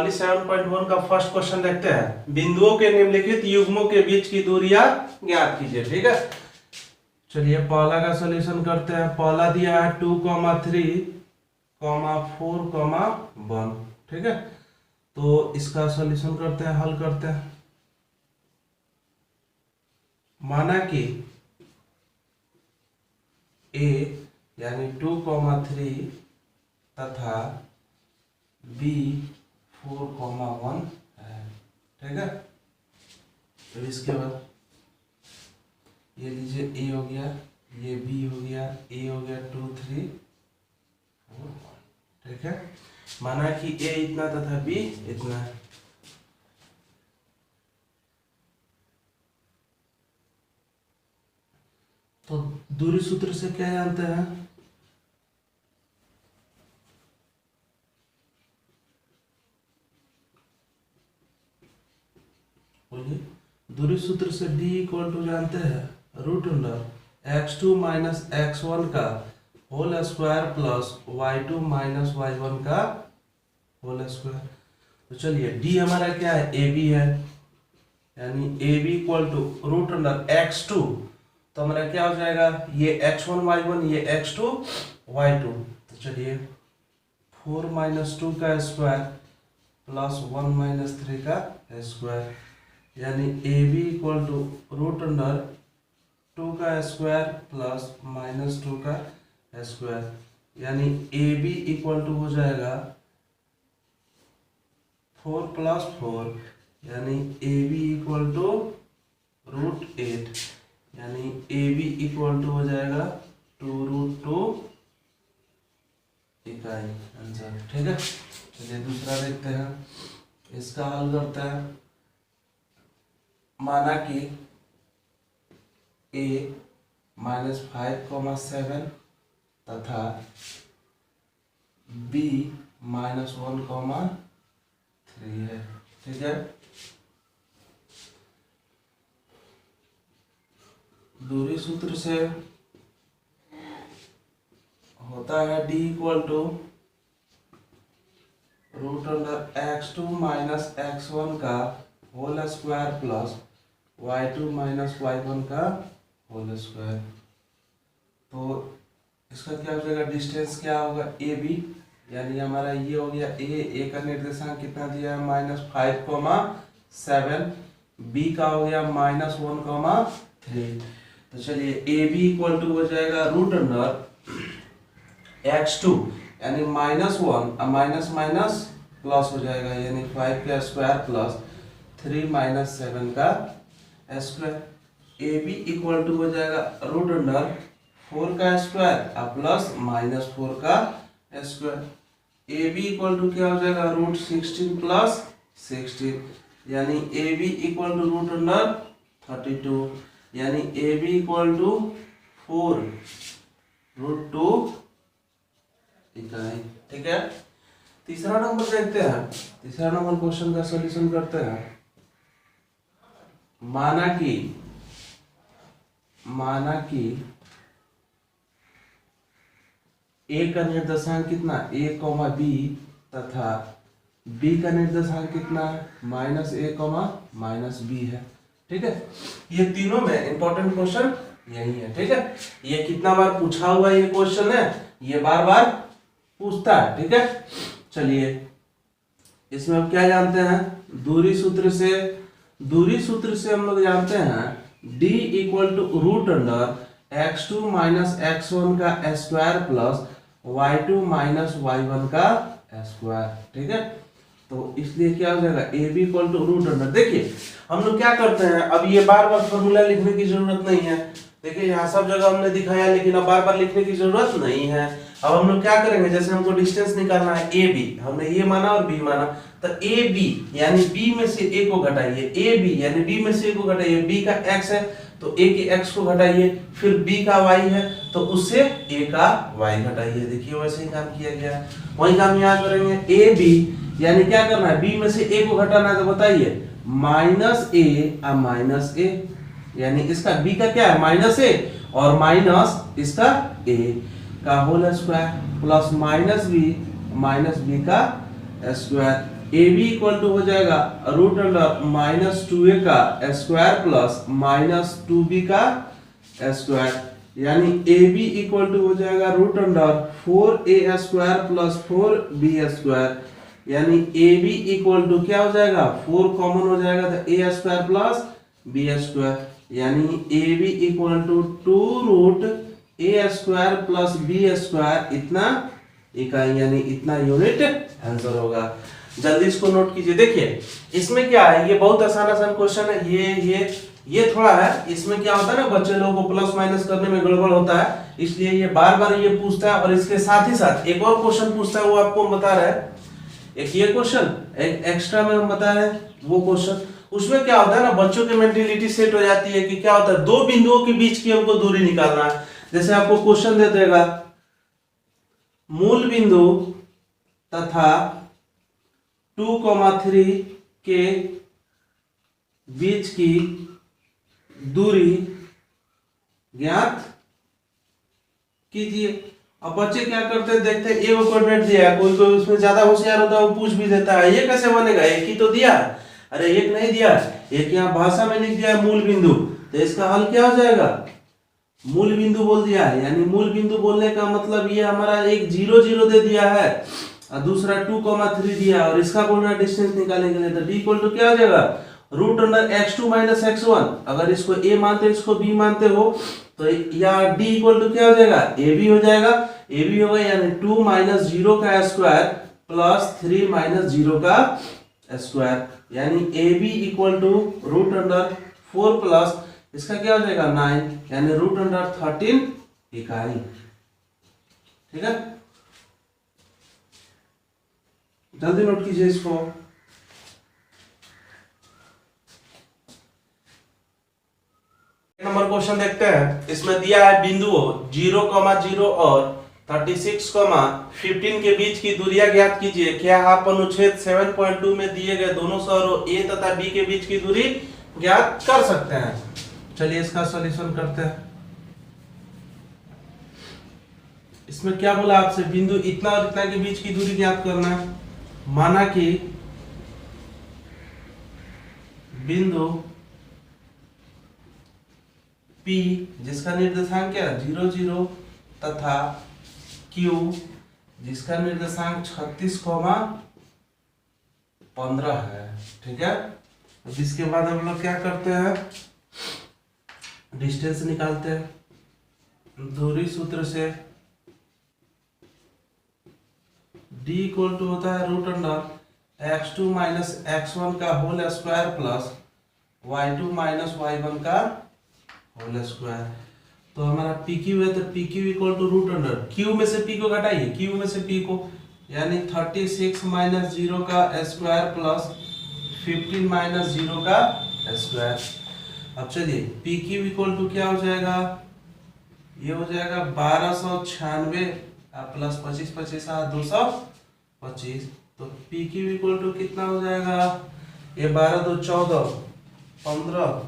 प्रश्नावली 7.1 का first question देखते हैं। बिंदुओं के निम्नलिखित युग्मों के बीच की दूरियां ज्ञात कीजिए। ठीक है, चलिए पहला का सॉल्यूशन करते हैं। पहला दिया है 2, 3, 4, 1। ठीक है, तो इसका सॉल्यूशन करते हैं, हल करते हैं। माना कि a यानी 2, 3 तथा b 4, 1 है। ठीक है, तो इसके बाद ये लीजिए a हो गया, ये b हो गया, a हो गया 2, 3, 4, 1। ठीक है, माना कि a इतना तथा b इतना है। तो दूरी सूत्र से क्या जानते हैं? बोलिए, दूरी सूत्र से d इक्वल टू जानते हैं root under x2 minus x1 का whole square plus y2 minus y1 का होल स्क्वायर। तो चलिए d हमारा क्या है, ab है, यानी ab equal to root under x2, तो हमारा क्या हो जाएगा, ये x1 y1, ये x2 y2। तो चलिए 4 माइनस 2 का स्क्वायर प्लस 1 माइनस 3 का स्क्वायर, यानी ab equal to root under 2 का स्क्वायर प्लस माइनस 2 का स्क्वायर, यानी ab इक्वल टू हो जाएगा 4 प्लस 4, यानी ab इक्वल टू रूट 8, यानी ab इक्वल टू हो जाएगा 2√2 इकाई आंसर। ठीक है, चलिए दूसरा देखते हैं, इसका हल करते हैं। माना कि a माइनस 5, 7 तथा b माइनस 1, 3 है। ठीक है, दूरी सूत्र से होता है d equal to root under x2 minus x1 का whole square plus y2 minus y1 का होल स्क्वायर। तो इसका क्या हो जाएगा, डिस्टेंस क्या होगा, ए बी, यानी हमारा ये हो गया a का निर्देशांक कितना दिया है, -5, 7, b का हो गया -1, 3। तो चलिए ए बी इक्वल टू हो जाएगा रूट अंडर x2, यानी -1 माइनस माइनस प्लस हो जाएगा, यानी 5 का स्क्वायर प्लस 3 माइनस 7 का square. A B equal to हो जाएगा रूट अंडर 4 का स्क्वायर प्लस -4 का square. A B equal to क्या हो जाएगा, रूट 16 प्लस 16, यानी A B equal to root under 32, यानी ए बी इक्वल टू 4√2 इकाई। ठीक है, तीसरा नंबर देखते हैं। तीसरा नंबर क्वेश्चन का सॉल्यूशन करते हैं। माना कि a का निर्देशांक कितना, a, b तथा b का निर्देशांक कितना, -a, -b है। ठीक है, ये तीनों में इंपॉर्टेंट क्वेश्चन यही है। ठीक है, ये कितना बार पूछा हुआ ये क्वेश्चन है, ये बार बार पूछता है। ठीक है, चलिए इसमें अब क्या जानते हैं, दूरी सूत्र से हम लोग जानते हैं d equal to root under x2 minus x1 का square plus y2 minus y1 का स्क्वायर। ठीक है, तो इसलिए क्या हो जाएगा, A B equal to root under. देखिए हम लोग क्या करते हैं, अब ये बार बार फॉर्मूला लिखने की जरूरत नहीं है। देखिए यहाँ सब जगह हमने दिखाया, लेकिन अब बार बार लिखने की जरूरत नहीं है। अब हम लोग क्या करेंगे, जैसे हमको डिस्टेंस निकालना है ए बी, हमने ए माना और बी माना, तो ए बी यानी बी में से ए को घटाइए, ए बी यानी बी में से ए को घटाइए, बी का एक्स है तो ए के एक्स को घटाइए, फिर बी का वाई है तो उससे ए का वाई घटाइए। देखिए वैसे ही काम किया गया, वही काम यहाँ करेंगे। ए बी यानी क्या करना है, बी में से ए को घटाना है, तो बताइए -a, यानी इसका b का क्या है, -a, और माइनस इसका a का होल स्क्वायर प्लस -b का square, A B equal to हो जाएगा root under minus two A का square plus minus two B का स्क्वायर, यानी ए बी इक्वल टू हो जाएगा root under four A square plus four B square, यानी A B equal to क्या हो जाएगा, फोर कॉमन हो जाएगा तो A square plus B square, यानी A B equal to two root A square plus B square, इतना इकाई यानी इतना यूनिट आंसर होगा। जल्दी इसको नोट कीजिए। देखिए इसमें क्या है, ये बहुत आसान क्वेश्चन है। ये थोड़ा है, इसमें क्या होता है ना, बच्चे लोगों को प्लस माइनस करने में गड़बड़ होता है, इसलिए ये बार बार ये पूछता है, और इसके साथ ही साथ एक और क्वेश्चन पूछता है, वो आपको बता रहा है। एक ये क्वेश्चन, एक एक्स्ट्रा में हम बता रहे हैं वो क्वेश्चन। उसमें क्या होता है ना, बच्चों की मेंटेलिटी सेट हो जाती है कि क्या होता है, दो बिंदुओं के बीच की हमको दूरी निकालना है। जैसे आपको क्वेश्चन दे देगा, मूल बिंदु तथा 2,3 के बीच की दूरी ज्ञात कीजिए। अब बच्चे क्या करते हैं, देखते हैं एक कोऑर्डिनेट दिया है, कोई कोई उसमें ज्यादा होशियार होता है वो पूछ भी देता है, ये कैसे बनेगा, एक ही तो दिया, अरे एक नहीं दिया, एक यहाँ भाषा में लिख दिया है मूल बिंदु, तो इसका हल क्या हो जाएगा, मूल बिंदु बोल दिया है, यानी मूल बिंदु बोलने का मतलब ये हमारा एक 0 0 दे दिया है और दूसरा 2,3 दिया, और इसका बोलना डिस्टेंस निकालने के लिए, तो डी इक्वल टू क्या हो जाएगा, root under x2 minus x1। अगर इसको a मानते हो, इसको b मानते हो, तो यहाँ d इक्वल टू क्या हो जाएगा, ab हो जाएगा, ab होगा यानी 2 माइनस 0 का स्क्वायर प्लस 3 माइनस 0 का स्क्वायर, यानी ab equal to root under 4 plus इसका क्या हो जाएगा 9, यानी रूट अंडर 13 इकाई। ठीक है, जल्दी नोट कीजिए इसको। नंबर क्वेश्चन देखते हैं। इसमें दिया है बिंदुओं 0,0 और 36,15 के बीच की दूरियां ज्ञात कीजिए। क्या आप अनुच्छेद 7.2 में दिए गए दोनों शहरों ए तथा बी के बीच की दूरी ज्ञात कर सकते हैं। चलिए इसका सॉल्यूशन करते हैं। इसमें क्या बोला आपसे, बिंदु इतना और इतना के बीच की दूरी ज्ञात करना है। माना कि बिंदु P जिसका निर्देशांक क्या 0 0 तथा Q जिसका निर्देशांक 36,15 है। ठीक है, अब इसके बाद हम लोग क्या करते हैं, डिस्टेंस निकालते हैं। दूरी सूत्र से D इक्वल टू होता है root under x2 minus x1 का whole square plus y2 minus y1 का होल स्क्वायर। तो हमारा PQ है, तो PQ equal to root under Q में से P को घटाइए, Q में से P को, यानी 36 माइनस 0 का स्क्वायर प्लस 15 माइनस 0 का स्क्वायर। अब चलिए PQ इक्वल टू क्या हो जाएगा, ये हो जाएगा 1296 प्लस 25 25 225। तो PQ इक्वल टू कितना हो जाएगा, ये 12 2 14 15,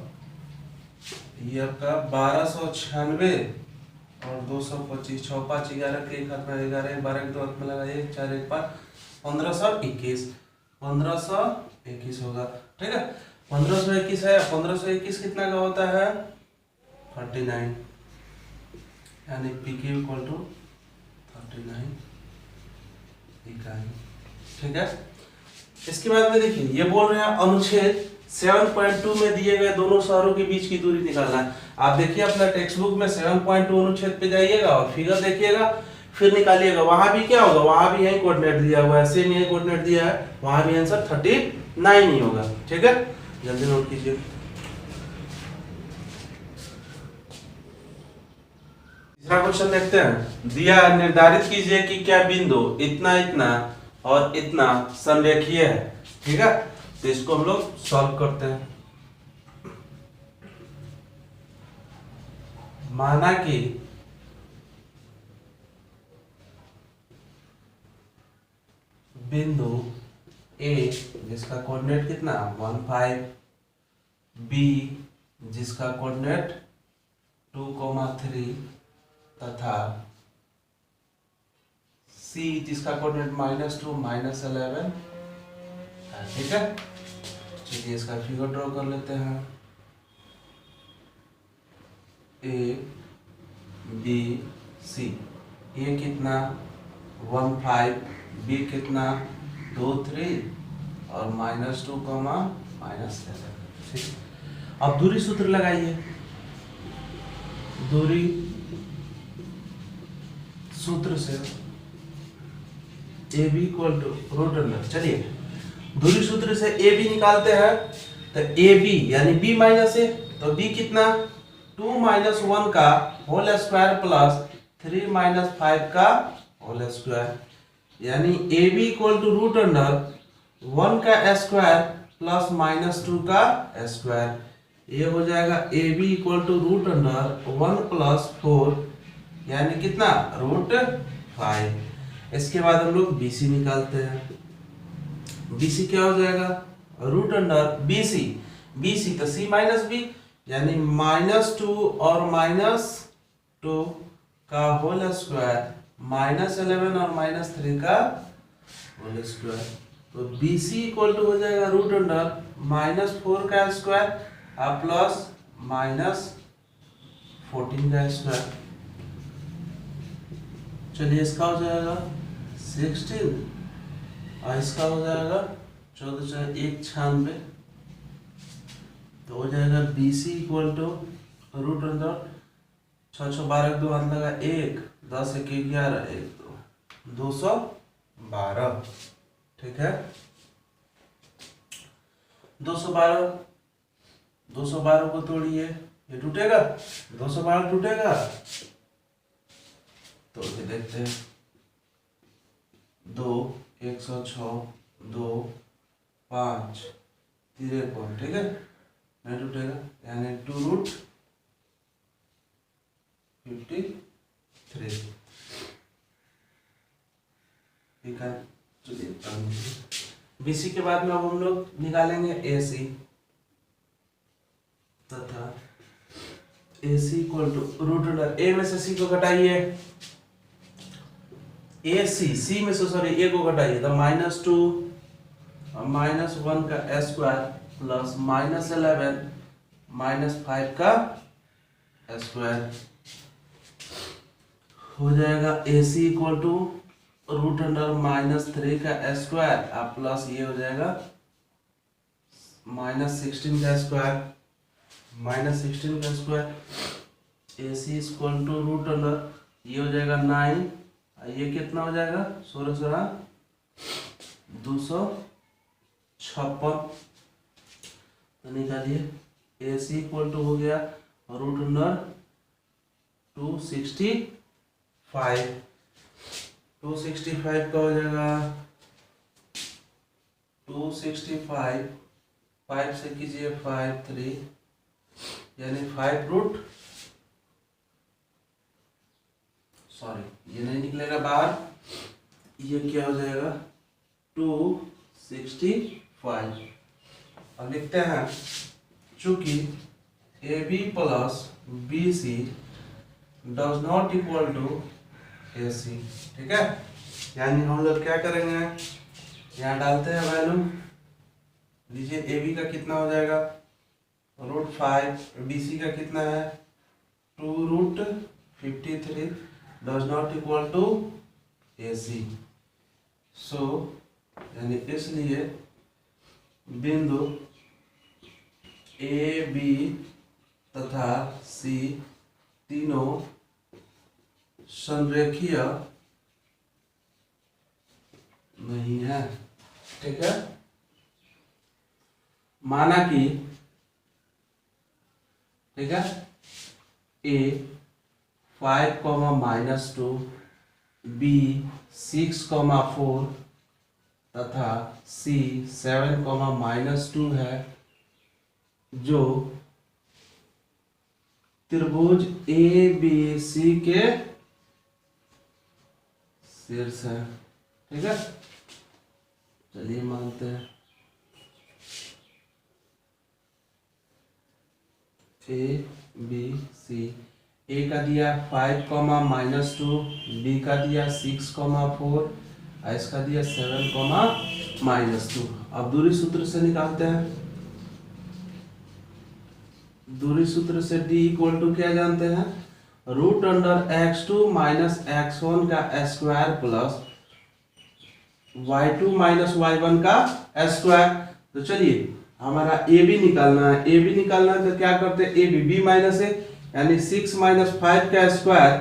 ये आपका 1296 और 225, 6 5 11 के एक हाथ में 11, 12 के दो हाथ में लगा 1 4 1 5 1521 1521 होगा। ठीक है, 1521 है, 1521 कितना का होता है 39, यानी PQ इक्वल टू 39 इकाई। ठीक है, इसके बाद में देखिए ये बोल रहे हैं अनुच्छेद 7.2 में दिए गए दोनों शहरों के बीच की दूरी निकालना है। आप देखिए अपना टेक्स्ट बुक में 7.2 अनुच्छेद पे जाइएगा और फिगर देखिएगा, फिर निकालिएगा। वहां भी क्या होगा, वहां भी यही कोऑर्डिनेट दिया हुआ है, सेम यही कोऑर्डिनेट दिया है, वहां भी आंसर 39 ही होगा। ठीक है, जल्दी नोट कीजिए। तीसरा क्वेश्चन देखते हैं। दिया निर्धारित कीजिए कि क्या बिंदु इतना इतना और इतना संरेखीय है। ठीक है, तो इसको हम लोग सॉल्व करते हैं। माना कि बिंदु A जिसका कोऑर्डिनेट कितना 15, B जिसका कोऑर्डिनेट 2,3 तथा C जिसका कोऑर्डिनेट -2 -11 ठीक है, चलिए इसका फिगर ड्रॉ कर लेते हैं। ए बी सी, ए कितना 1 5, बी कितना 2 3 और -2, -7। ठीक, अब दूरी सूत्र लगाइए। दूरी सूत्र से A B equal to root under, चलिए दूरी सूत्र से ए बी निकालते हैं। तो ए बी यानी बी माइनस ए, तो बी कितना 2 - 1 का होल स्क्वायर प्लस 3 - 5 का होल स्क्वायर, यानी A B equal to root under 1 का स्क्वायर प्लस -2 का स्क्वायर। ये हो जाएगा A B equal to root under 1 + 4 यानी कितना √5। इसके बाद हम लोग BC निकालते हैं। BC क्या हो जाएगा रूट अंडर BC, BC तो C - B यानी -2 और -2 का होल स्क्वायर -11 और -3 का होल स्क्वायर। तो BC इक्वल टू हो जाएगा रूट अंडर -4 का स्क्वायर प्लस -14 का स्क्वायर। चलिए इसका हो जाएगा 16 और इसका हो जाएगा 14 × 1 = 96। तो हो जाएगा BC equal to root under 6 6 12 2 हाथ लगा 1 10 1 11 1 2 212। ठीक है, 212 को तोड़िए, ये टूटेगा 212 टूटेगा। तो ये देखते हैं 2 106 2 5 53, ठीक है नहीं टूटेगा, यानी 2√53। ठीक है, चलिए BC के बाद में अब हम लोग निकालेंगे AC तथा AC equal to root under A में से C को घटाइए, C में से सॉरी A को घटाइए तो -2 और -1 का स्क्वायर प्लस -11 -5 का स्क्वायर हो जाएगा। AC equal to root under -3 का स्क्वायर प्लस ये हो जाएगा -16 का स्क्वायर, -16 का square. AC equal to root under ये हो जाएगा 9, ये कितना हो जाएगा 16 16 256। तो निकालिए AC इक्वल टू हो गया रूट अंडर 265, 265 का हो जाएगा 265, 5 से कीजिए 5 3 यानी 5 ये नहीं निकलेगा बाहर, ये क्या हो जाएगा 265। अब लिखते हैं चूंकि AB + BC does not equal to AC, ठीक है, यानी हम लोग क्या करेंगे यहाँ डालते हैं वैल्यू। लीजिए AB का कितना हो जाएगा √5, BC का कितना है 2√53 does not equal to AC। So यानी इसलिए बिंदु A B तथा C तीनों संरेखीय नहीं है। ठीक है, माना कि ठीक है A 5, -2 B 6, 4 तथा C 7, -2 है, जो त्रिभुज ABC के शीर्ष है। ठीक है, चलिए मानते हैं ABC। A का दिया 5, -2, B का दिया 6, 4 और इसका दिया 7, -2। अब दूरी सूत्र से निकालते हैं। दूरी सूत्र से d इक्वल टू क्या जानते हैं, √x2 - x1 का स्क्वायर प्लस y2 - y1 का स्क्वायर। तो चलिए हमारा a b निकालना है। a b निकालना है तो क्या करते हैं, a b माइनस a यानी 6 - 5 का स्क्वायर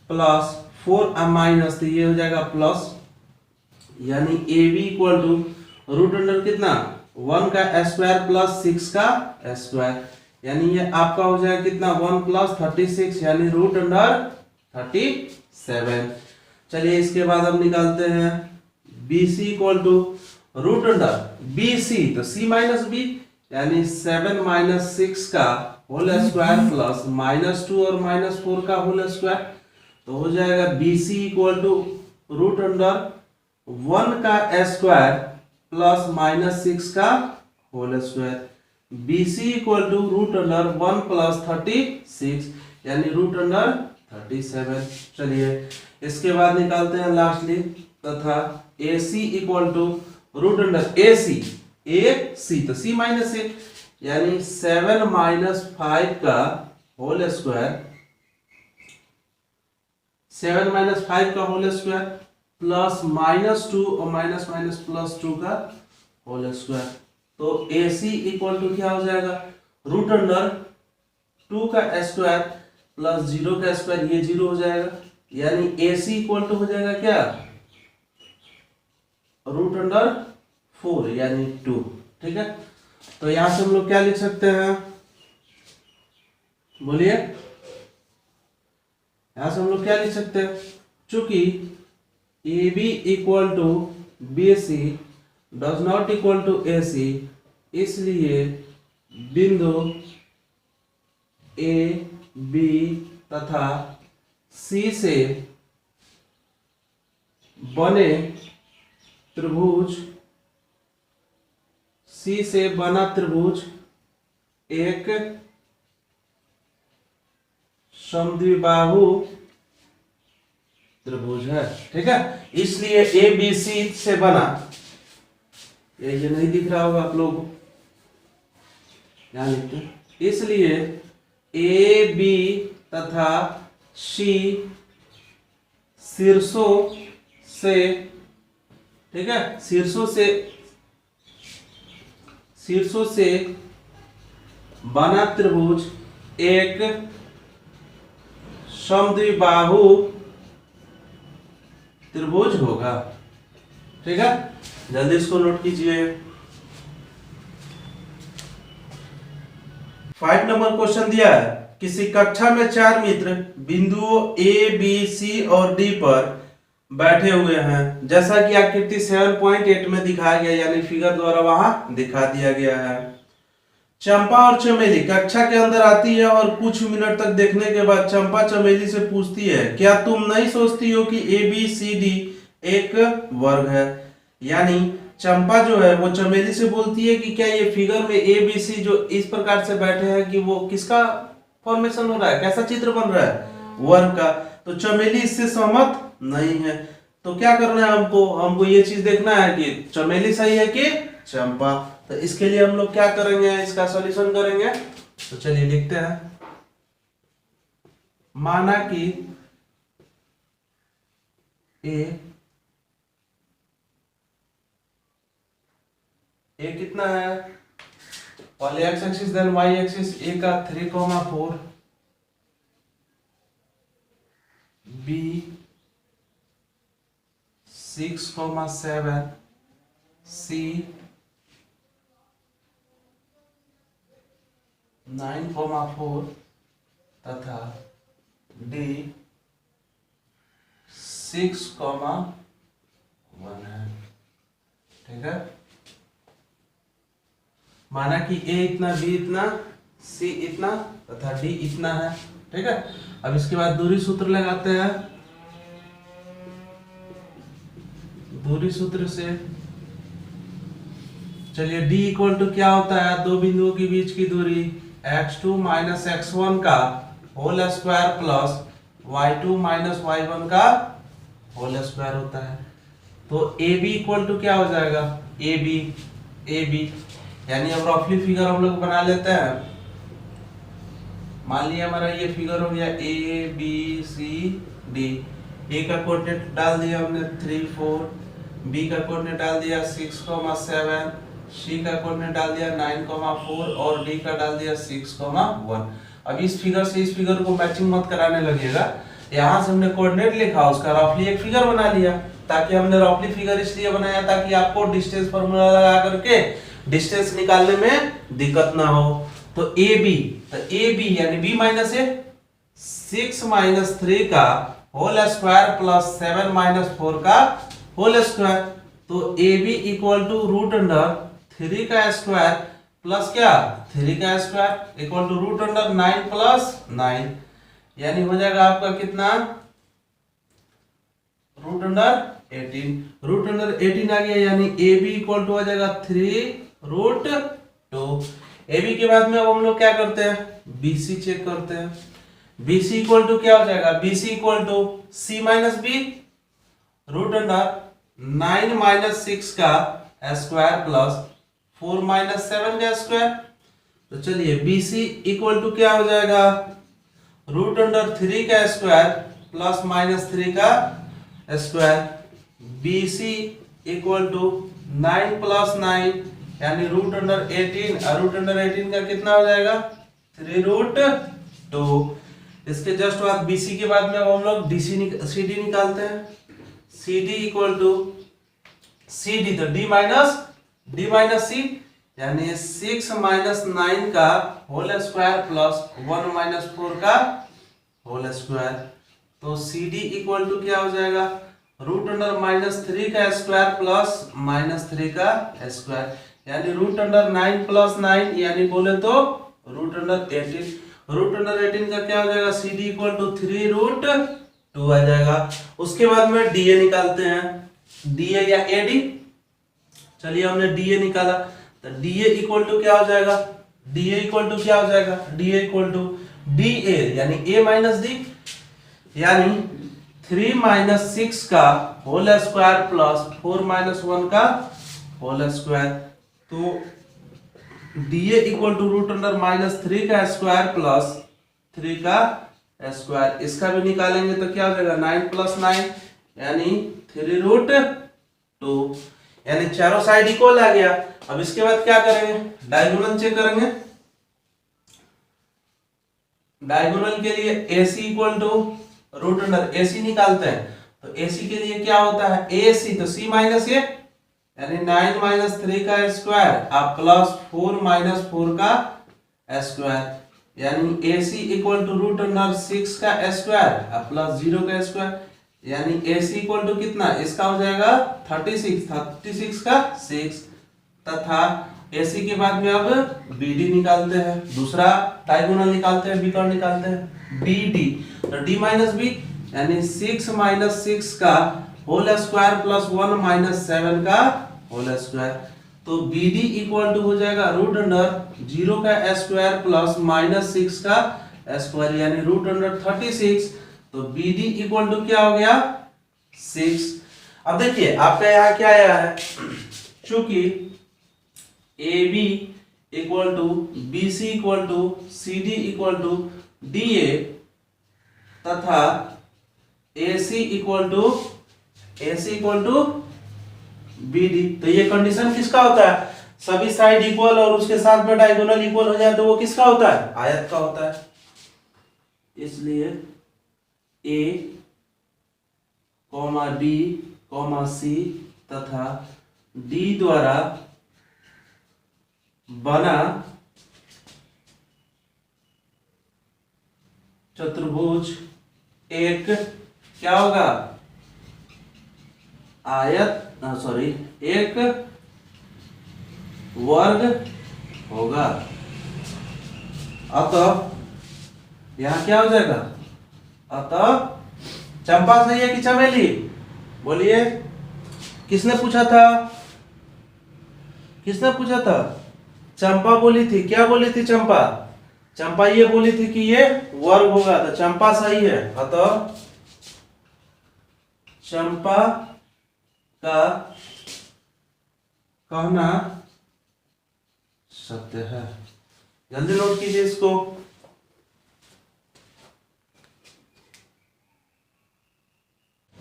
प्लस 4 माइनस, तो ये हो जाएगा प्लस, यानी A B equal to root under कितना 1 का स्क्वायर प्लस 6 का स्क्वायर, यानी ये आपका हो जाएगा कितना 1 + 36 यानी रूट अंडर 37। चलिए इसके बाद हम निकालते हैं B C equal to root under B C, तो सी माइनस बी यानी 7 - 6 का होल स्क्वायर प्लस -2 और -4 का होल स्क्वायर, तो हो जाएगा B C equal to root under 1 का स्क्वायर प्लस -6 का whole square. B C equal to root under 1 + 36 यानी रूट अंडर 37। चलिए इसके बाद निकालते हैं लास्टली, तथा ए सी इक्वल टू रूट अंडर ए सी तो सी माइनस ए यानी 7 - 5 का होल स्क्वायर, 7 - 5 का होल स्क्वायर प्लस -2 और माइनस प्लस 2 का होल स्क्वायर। तो ए सी इक्वल टू क्या हो जाएगा, रूट अंडर 2 का स्क्वायर प्लस 0 का स्क्वायर, ये 0 हो जाएगा, यानी ए सी इक्वल टू हो जाएगा क्या, रूट अंडर 4 यानी 2। ठीक है, तो यहां से हम लोग क्या लिख सकते हैं, बोलिए यहां से हम लोग क्या लिख सकते हैं, चूंकि A B equal to B C does not equal to A C, इसलिए बिंदु ए बी तथा सी से बने त्रिभुज, सी से बना त्रिभुज एक समद्विबाहु त्रिभुज है। ठीक है, इसलिए ए बी सी से बना, ये नहीं दिख रहा होगा आप लोगों को, यहां लिखते हैं, इसलिए ए बी तथा सी शीर्षों से, ठीक है, शीर्षों से बना त्रिभुज एक समद्विबाहु त्रिभुज होगा। ठीक है, जल्दी इसको नोट कीजिए। 5 नंबर क्वेश्चन दिया है, किसी कक्षा में 4 मित्र बिंदुओं ए बी सी और डी पर बैठे हुए हैं, जैसा कि आकृति 7.8 में दिखाया गया, यानी फिगर द्वारा वहां दिखा दिया गया है। चंपा और चमेली कक्षा के अंदर आती है और कुछ मिनट तक देखने के बाद चंपा चमेली से पूछती है, क्या तुम नहीं सोचती हो कि ए बी सी डी एक वर्ग है। यानी चंपा जो है वो चमेली से बोलती है कि क्या ये फिगर में ए बी सी जो इस प्रकार से बैठे हैं कि वो किसका फॉर्मेशन हो रहा है, कैसा चित्र बन रहा है, वर्ग का। तो चमेली इससे सहमत नहीं है, तो क्या करना है हमको ये चीज देखना है कि चमेली सही है कि चंपा। तो इसके लिए हम लोग क्या करेंगे, इसका सॉल्यूशन करेंगे। तो चलिए लिखते हैं, माना कि ए कितना है, पहले X axis then Y axis, A का 3,4, बी 6,7, सी 9,4 तथा डी 6,1 है। ठीक है, माना कि ए इतना, बी इतना, सी इतना तथा डी इतना है। ठीक है, अब इसके बाद दूरी सूत्र लगाते हैं। दूरी सूत्र से चलिए d इक्वल टू क्या होता है, दो बिंदुओं के बीच की दूरी x2 - x1 का whole square plus y2 - y1 का होल स्क्वायर होता है। तो ए बी इक्वल टू क्या हो जाएगा, ए बी यानी अब रफली फिगर हम लोग बना लेते हैं। मान लिया हमारा ये फिगर हो गया ए बी सी डी। ए का कोऑर्डिनेट डाल दिया हमने 3 4, बी का कोऑर्डिनेट डाल दिया 6 7, सी का कोऑर्डिनेट डाल दिया 9 4 और डी का डाल दिया 6 1। अब इस फिगर से इस फिगर को मैचिंग मत कराने लगिएगा, यहाँ से हमने कोऑर्डिनेट लिखा उसका रफली एक फिगर बना लिया, ताकि हमने रफली फिगर इसलिए बनाया ताकि आपको डिस्टेंस फार्मूला लगा करके डिस्टेंस निकालने में दिक्कत ना हो। तो ए बी यानी बी माइनस ए 6 - 3 का होल स्क्वायर प्लस 7 - 4 का होल स्क्वायर। तो A B equal to root under 3 का स्क्वायर प्लस क्या 3 का square equal to root under 9 plus 9, यानी हो जाएगा आपका कितना रूट अंडर 18। रूट अंडर 18 आ गया, यानी ए बी इक्वल टू हो जाएगा 3√2। ए बी के बाद में अब हम लोग क्या करते हैं, बी सी चेक करते हैं। बी सी इक्वल टू क्या हो जाएगा, B C equal to C minus B root under 9 - 6 का स्क्वायर प्लस 4 - 7 का स्क्वायर। तो चलिए बी सी इक्वल टू क्या हो जाएगा, रूट अंडर 3 का स्क्वायर प्लस -3 का square. B C equal to 9 + 9 यानी रूट अंडर 18, और रूट अंडर 18 का कितना हो जाएगा 3√2। इसके जस्ट बाद बीसी के बाद में अब हम लोग सी डी निकालते हैं। C D equal to C D तो डी माइनस सी यानी 6 - 9 का होल स्क्वायर प्लस 1 - 4 का होल स्क्वायर। तो सी डी इक्वल टू क्या हो जाएगा, रूट अंडर -3 का स्क्वायर प्लस -3 का स्क्वायर, यानी रूट अंडर 9 + 9 यानी बोले तो रूट अंडर 18। रूट अंडर 18 का क्या हो जाएगा, सी डी इक्वल टू 3√2 आ जाएगा। उसके बाद में डीए निकालते हैं, डीए या एडी। चलिए हमने डीए निकाला, तो डीए इक्वल टू क्या हो जाएगा, डीए इक्वल टू क्या हो जाएगा, DA equal to D A यानी ए माइनस डी, यानी 3 - 6 का होल स्क्वायर प्लस 4 - 1 का होल स्क्वायर। तो DA equal to root under -3 का स्क्वायर प्लस 3 का स्क्वायर। इसका भी निकालेंगे तो क्या हो जाएगा 9 + 9 यानी 3√2, यानी चारों साइड इक्वल आ गया। अब इसके बाद क्या करेंगे, डायगोनल चेक करेंगे। डायगोनल के लिए AC equal to root under AC निकालते हैं, तो AC के लिए क्या होता है AC तो C माइनस A यानी 9 - 3 का स्क्वायर अब प्लस 4 - 4 का स्क्वायर, यानी AC equal to root under 6 का स्क्वायर अब प्लस 0 का स्क्वायर, यानी AC इक्वल टू कितना, इसका हो जाएगा 36 का 6, तथा AC के बाद में अब BD निकालते हैं, दूसरा डायगोनल निकालते हैं, बीकॉन निकालते हैं BD। तो D माइनस B यानी 6 - 6 का होल स्क्वायर प्लस 1 - 7 का होल स्क्वायर। तो BD इक्वल टू हो जाएगा रूट अंडर 0 का स्क्वायर प्लस -6 का स्क्वायर यानी रूट अंडर 36। तो BD इक्वल टू क्या हो गया 6। अब देखिए आपका यहाँ क्या आया है, चूंकि AB equal to BC equal to CD equal to DA तथा AC इक्वल टू BD, तो ये कंडीशन किसका होता है, सभी साइड इक्वल और उसके साथ में डायगोनल इक्वल हो जाए तो वो किसका होता है, आयत का होता है। इसलिए A, B, C तथा D द्वारा बना चतुर्भुज एक क्या होगा, एक वर्ग होगा। अतः यहां क्या हो जाएगा, अतः चंपा सही है कि चमेली, बोलिए किसने पूछा था, चंपा बोली थी, क्या बोली थी चंपा ये बोली थी कि ये वर्ग होगा, तो चंपा सही है। अतः चंपा का कहना सत्य है। जल्दी नोट कीजिए इसको।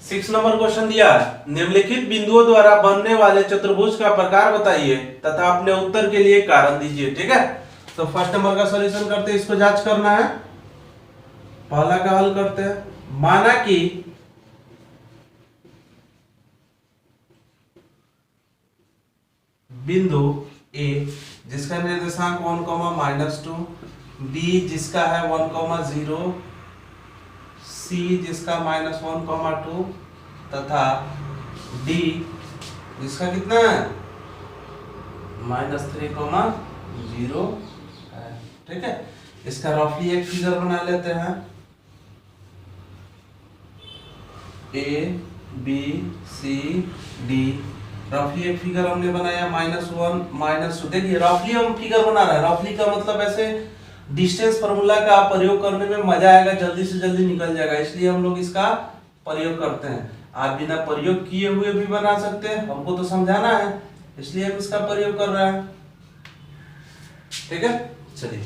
सिक्स नंबर क्वेश्चन दिया है, निम्नलिखित बिंदुओं द्वारा बनने वाले चतुर्भुज का प्रकार बताइए तथा अपने उत्तर के लिए कारण दीजिए। ठीक है, तो फर्स्ट नंबर का सॉल्यूशन करते हैं, इसको जांच करना है। पहला का हल करते हैं। माना कि बिंदु ए जिसका निर्देशांक 1,-2, बी जिसका है 1,0, सी जिसका -1,2 तथा डी जिसका कितना है -3,0 है। ठीक है, इसका रफली एक फिगर बना लेते हैं। ए बी सी डी, रफली एक फिगर हमने बनाया -1 -2। देखिए रफली हम फिगर बना रहे हैं, रफली का मतलब ऐसे डिस्टेंस फार्मूला का प्रयोग करने में मजा आएगा, जल्दी से जल्दी निकल जाएगा, इसलिए हम लोग इसका प्रयोग करते हैं। आप बिना प्रयोग किए हुए भी बना सकते हैं, हमको तो समझाना है इसलिए हम इसका प्रयोग कर रहे हैं। ठीक है, चलिए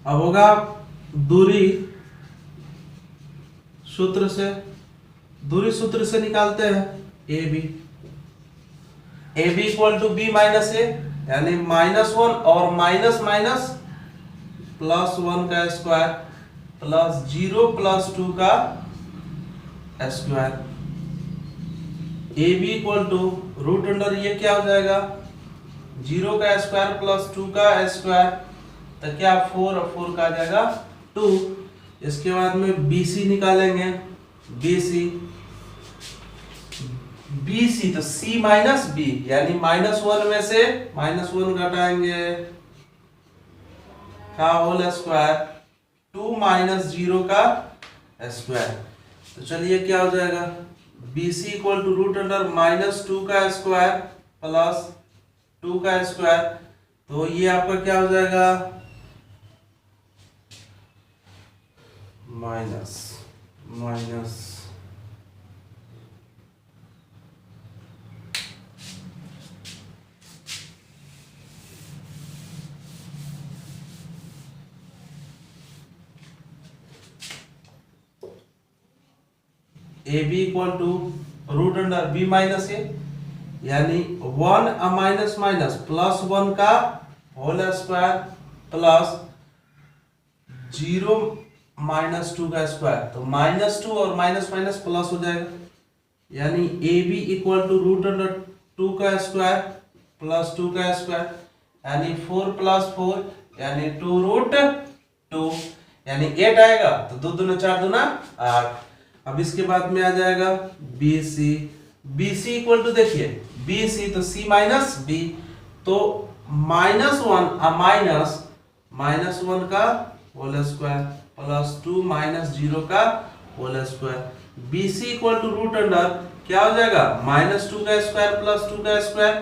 अब होगा दूरी सूत्र से, दूरी सूत्र से निकालते हैं A B equal to B minus A, यानी -1 और माइनस माइनस +1 का स्क्वायर +0 +2 का square. A B equal to root under ये क्या हो जाएगा 0 का स्क्वायर +2 का स्क्वायर, तो क्या 4 और 4 का आ जाएगा 2। इसके बाद में बी सी निकालेंगे, बी सी तो सी माइनस बी, यानी -1 में से -1 घटाएंगे का होल स्क्वायर 2 - 0 का स्क्वायर। तो चलिए क्या हो जाएगा B C equal to root under -2 का स्क्वायर +2 का स्क्वायर, तो ये आपका क्या हो जाएगा minus A B equal to root under B minus A, यानी 1 माइनस माइनस +1 का होल स्क्वायर +0 -2 का स्क्वायर, तो -2 और माइनस माइनस प्लस हो जाएगा, यानी A B equal to root under 2 का स्क्वायर +2 का स्क्वायर, यानी 4 + 4 यानी 2√2, यानी 8 आएगा, तो 2 दूना 4 दूना 8। अब इसके बाद में आ जाएगा बी सी इक्वल टू देखिए बी सी तो सी माइनस बी, तो -1 -1 का होल स्क्वायर +2 -0 का whole square. B C equal to root under क्या हो जाएगा -2 का स्क्वायर +2 का स्क्वायर,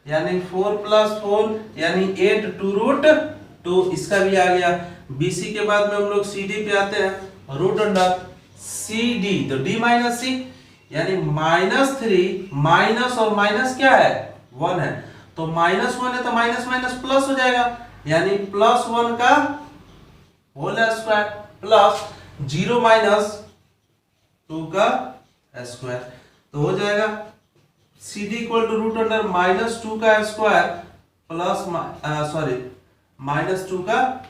यानी 4 + 4 यानी 8 2√2, इसका भी आ गया। बी सी के बाद में हम लोग सी डी पे आते हैं, रूट अंडर सी डी तो डी माइनस सी, यानी -3 माइनस और माइनस क्या है 1 है, तो -1 है तो माइनस माइनस प्लस हो जाएगा, यानी +1 का होल स्क्वायर +0 -2 का स्क्वायर, तो हो जाएगा C D equal to root under -2 का स्क्वायर -2 का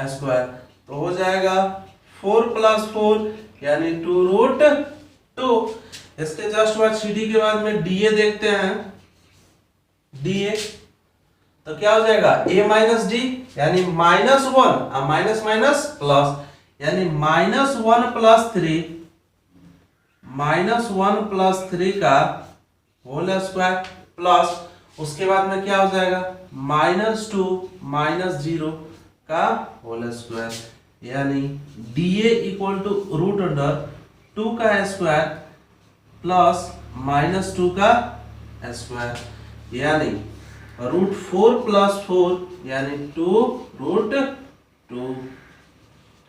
स्क्वायर, तो हो जाएगा 4 + 4 यानी 2√2। इसके जस्ट बाद सी डी के बाद में डी ए देखते हैं, डी ए तो क्या हो जाएगा a माइनस डी, यानी -1 माइनस माइनस प्लस, यानी -1 + 3 का होल स्क्वायर प्लस, उसके बाद में क्या हो जाएगा -2 -0 का होल स्क्वायर, यानी dA equal to root under 2 का स्क्वायर +-2 का स्क्वायर, यानी √4 + 4 यानी 2√2।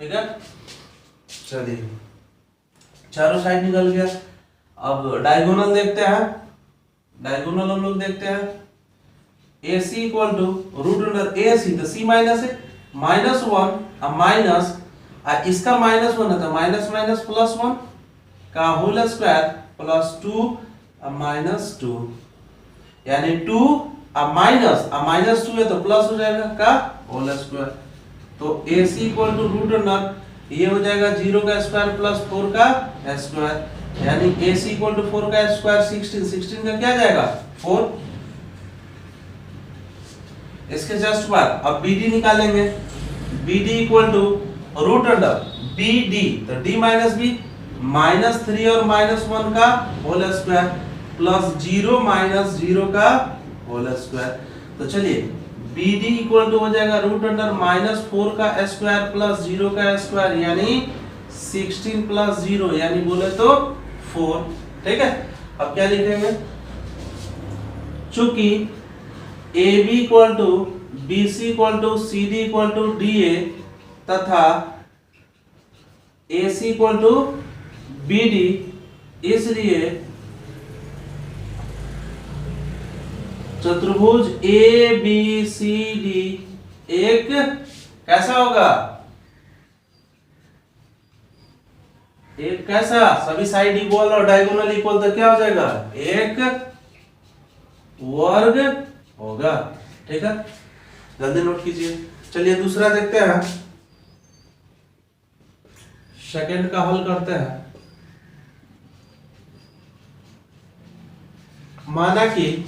ठीक है, चलिए चारों साइड निकल गया। अब डायगोनल देखते हैं, डायगोनल हम लोग देखते हैं। AC equal to root under AC तो C माइनस है, माइनस 1 अब माइनस इसका माइनस 1 है तो माइनस माइनस प्लस 1 का होल स्क्वायर प्लस 2 अब माइनस 2, यानी 2 अब माइनस 2 है तो प्लस हो जाएगा का होल स्क्वायर। तो AC equal to root under ये हो जाएगा 0 का स्क्वायर प्लस 4 का स्क्वायर, यानी AC इक्वल टू 4 का स्क्वायर 16 का क्या जाएगा 4। इसके जस्ट बाद अब BD निकालेंगे। BD equal to root under BD तो D माइनस B माइनस 3 और माइनस 1 का होल स्क्वायर प्लस 0 माइनस 0 का होल स्क्वायर। तो चलिए BD इक्वल टू हो जाएगा रूट अंडर माइनस 4 का स्क्वायर प्लस 0 का स्क्वायर, यानी 16 प्लस 0 यानी बोले तो 4। ठीक है, अब क्या लिखेंगे, चूंकि AB equal to BC equal to CD equal to DA तथा AC इक्वल टू BD, इसलिए चतुर्भुज ABCD एक कैसा होगा, एक कैसा, सभी साइड इक्वल और डायगोनल इक्वल तो क्या हो जाएगा एक वर्ग होगा। ठीक है, जल्दी नोट कीजिए। चलिए दूसरा देखते हैं, सेकंड का हल करते हैं। माना कि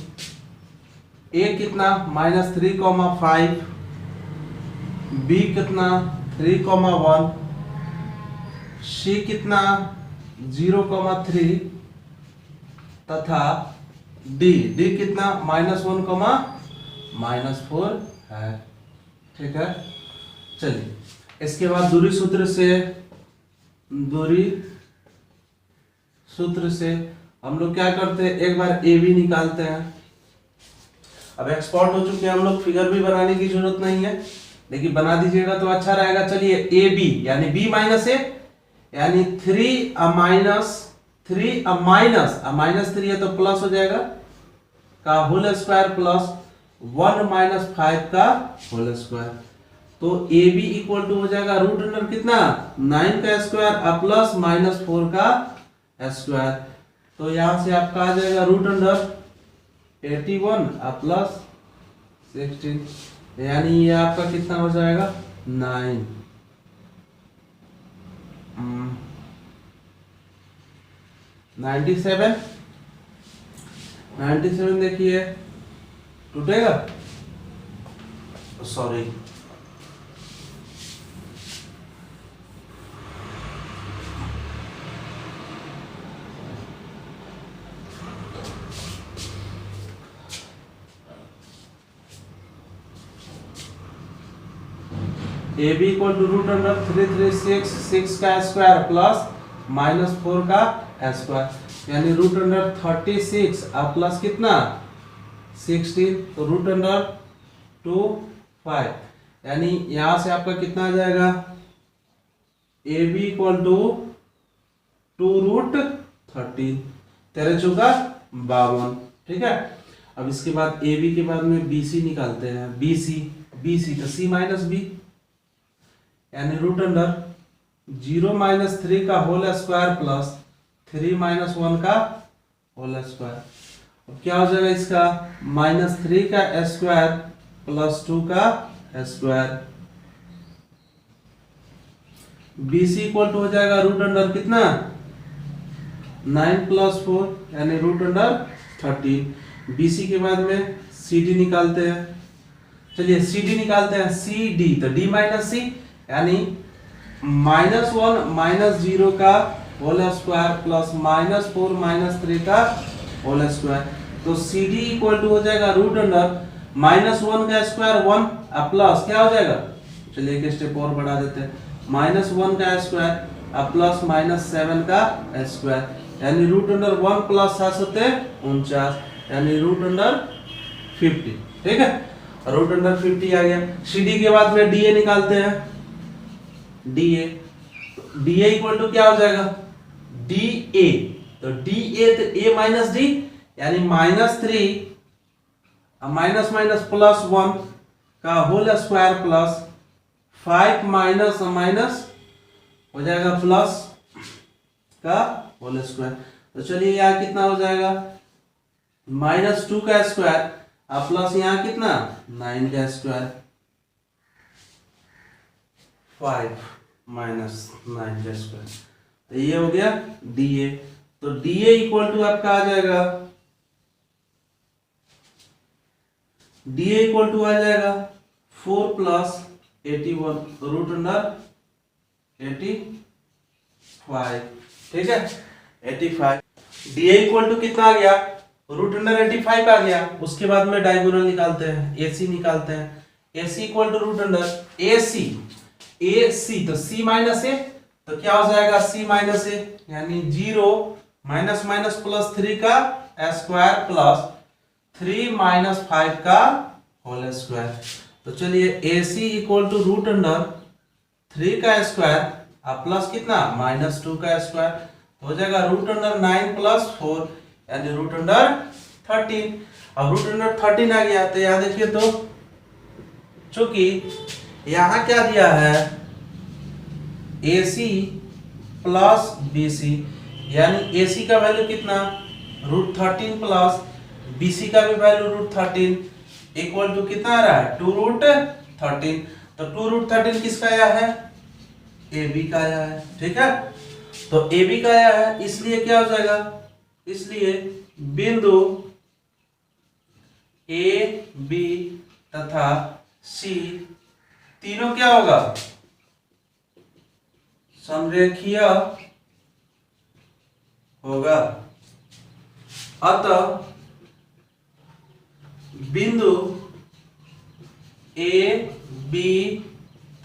A कितना -3,5, B कितना 3,1, C कितना 0,3 तथा D कितना -1, -4 है। ठीक है, चलिए इसके बाद दूरी सूत्र से हम लोग क्या करते हैं, एक बार AB निकालते हैं। अब एक्सपोर्ट हो चुके हैं हम लोग, फिगर भी बनाने की जरूरत नहीं है, लेकिन बना दीजिएगा तो अच्छा रहेगा। चलिए AB यानी B माइनस A यानी 3 माइनस 3 है तो प्लस हो जाएगा का होल स्क्वायर प्लस 1 माइनस 5 का होल स्क्वायर। तो AB इक्वल टू हो जाएगा रूट अंडर कितना 9 का स्क्वायर प्लस -4 का स्क्वायर। तो यहां से आपका आ जाएगा रूट अंडर 81 प्लस 16, यानी ये आपका कितना हो जाएगा 9। 97 देखिए टूटेगा, sorry AB equal to root under 336 का स्क्वायर प्लस -4 का स्क्वायर, यानी रूट अंडर 36 प्लस कितना 16, तो रूट अंडर 25, यानी यहां से आपका कितना आ जाएगा AB इक्वल टू 2√13, 13 चौका 52। ठीक है, अब इसके बाद AB के बाद में BC निकालते हैं। BC तो C माइनस B यानी रूट अंडर 0 माइनस 3 का होल स्क्वायर प्लस 3 माइनस 1 का होल स्क्वायर। अब क्या हो जाएगा इसका -3 का स्क्वायर प्लस 2 का स्क्वायर। BC इक्वल टू हो जाएगा रूट अंडर कितना 9 प्लस 4 यानी रूट अंडर 13। BC के बाद में CD निकालते हैं। चलिए CD निकालते हैं, CD तो D माइनस C यानी -1 -0 का होल स्क्वायर प्लस -4 -3 का होल स्क्वायर। तो CD इक्वल टू हो जाएगा रूट अंडर -1 का स्क्वायर 1 प्लस क्या हो जाएगा, चलिए एक स्टेप और बढ़ा देते हैं, -1 का स्क्वायर प्लस -7 का स्क्वायर यानी रूट अंडर 1 प्लस 7 होते 49 यानी रूट अंडर 50। ठीक है, रूट अंडर 50 आ गया। CD के बाद में DA निकालते हैं। DA इक्वल टू क्या हो जाएगा DA तो डी ए, तो ए माइनस डी यानी -3 माइनस माइनस +1 का whole square plus 5 minus minus हो जाएगा प्लस का होल स्क्वायर। तो चलिए यहाँ कितना हो जाएगा -2 का स्क्वायर और प्लस यहाँ कितना 9 का स्क्वायर 5 माइनस 9 का स्क्वायर। तो ये हो गया DA। तो DA इक्वल टू आपका आ जाएगा DA इक्वल टू आ जाएगा 4 + 81 √85। ठीक है 85। DA इक्वल टू कितना आ गया √85 आ गया। उसके बाद में डायगोनल निकालते हैं, AC निकालते हैं। AC इक्वल टू AC तो C माइनस A, तो क्या हो जाएगा C माइनस A यानी 0 माइनस माइनस +3 का स्क्वायर प्लस 3 माइनस 5 का होल स्क्वायर। तो चलिए AC इक्वल टू √3 का स्क्वायर और प्लस कितना -2 का स्क्वायर, तो हो जाएगा √9 + 4 यानी √13। अब √13 आ गया तो यहाँ देखिए, तो चूंकि यहाँ क्या दिया है AC प्लस BC यानी AC का वैल्यू कितना √13 प्लस BC का भी वैल्यू √13 इक्वल टू कितना आ रहा है 2√13। तो 2√13 किसका आया है AB का आया है। ठीक है, तो AB का आया है, इसलिए क्या हो जाएगा, इसलिए बिंदु A B तथा C तीनों क्या होगा समरेखीय होगा। अतः बिंदु A B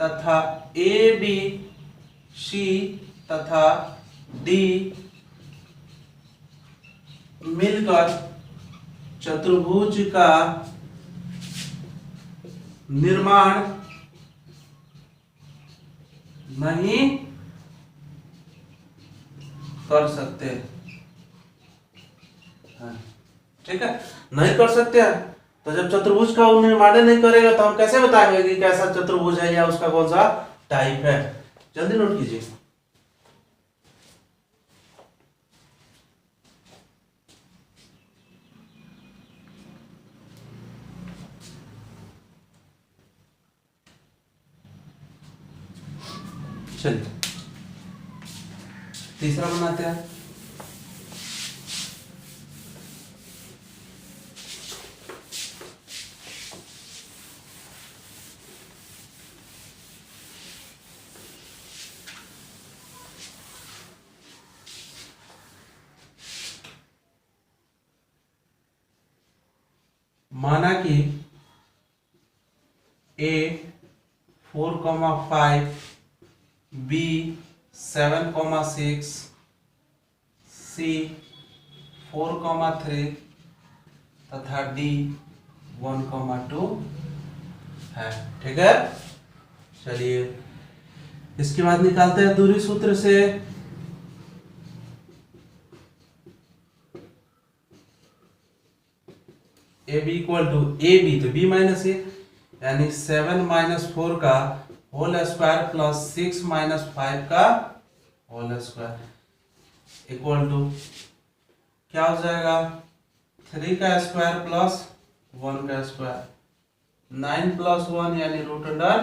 तथा AB C तथा D मिलकर चतुर्भुज का निर्माण नहीं कर सकते। ठीक है, नहीं कर सकते हैं। तो जब चतुर्भुज का निर्माण नहीं करेगा तो हम कैसे बताएंगे कि कैसा चतुर्भुज है या उसका कौन सा टाइप है। जल्दी नोट कीजिए। चलिए तीसरा बनाते हैं। माना कि A 4,5 B 7,6 C 4,3 तथा D 1,2 है। ठीक है, चलिए इसके बाद निकालते हैं दूरी सूत्र से। AB इक्वल टू AB तो B माइनस A यानी 7 - 4 का होल स्क्वायर प्लस 6 - 5 का होल स्क्वायर इक्वल टू क्या हो जाएगा 3 का स्क्वायर प्लस 1 का स्क्वायर 9 + 1 यानी √10।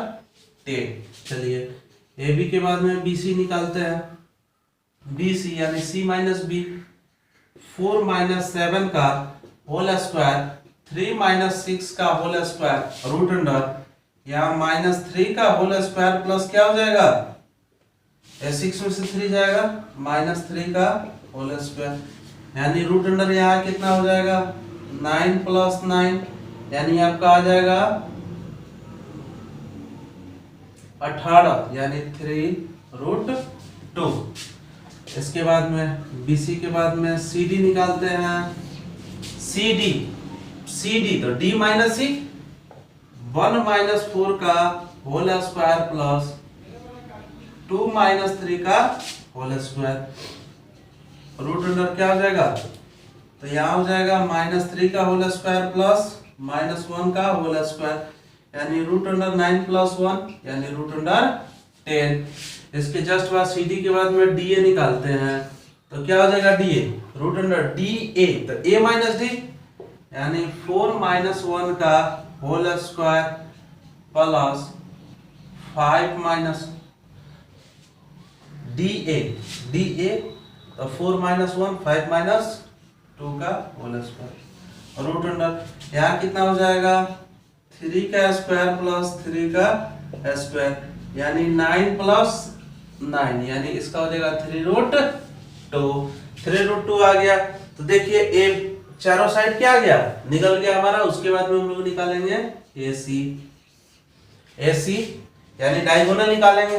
चलिए AB के बाद में BC निकालते हैं। BC यानी C माइनस B 4 - 7 का होल स्क्वायर 3 - 6 का होल स्क्वायर √, यहाँ -3 का होल स्क्वायर प्लस क्या हो जाएगा 6 में से 3 जाएगा -3 का होल स्क्वायर यानी √, यहाँ कितना हो जाएगा 9 + 9 यानी आपका आ जाएगा 18 यानी 3√2। इसके बाद में BC के बाद में CD निकालते हैं। CD तो D माइनस C 1 - 4 का होल स्क्वायर प्लस 2 - 3 का होल स्क्वायर रूट अंडर क्या हो जाएगा, तो यहाँ हो जाएगा -3 का होल स्क्वायर प्लस -1 का होल स्क्वायर, यानी रूट अंडर 9 + 1 यानी रूट अंडर 10। इसके जस्ट बाद CD के बाद में DA निकालते हैं, तो क्या हो जाएगा DA, रूट अंडर DA, तो A - D यानी 4 - 1 का होल स्क्वायर प्लस 5 DA तो 4 - 1 5 - 2 का होल स्क्वायर, रूट अंडर यहाँ कितना हो जाएगा 3 का स्क्वायर प्लस 3 का स्क्वायर यानी 9 + 9 यानी इसका हो जाएगा 3√2। 3√2 आ गया, तो देखिए ए चारों साइड क्या आ गया, निकल गया हमारा। उसके बाद में हम लोग निकालेंगे AC यानी डायगोनल निकालेंगे।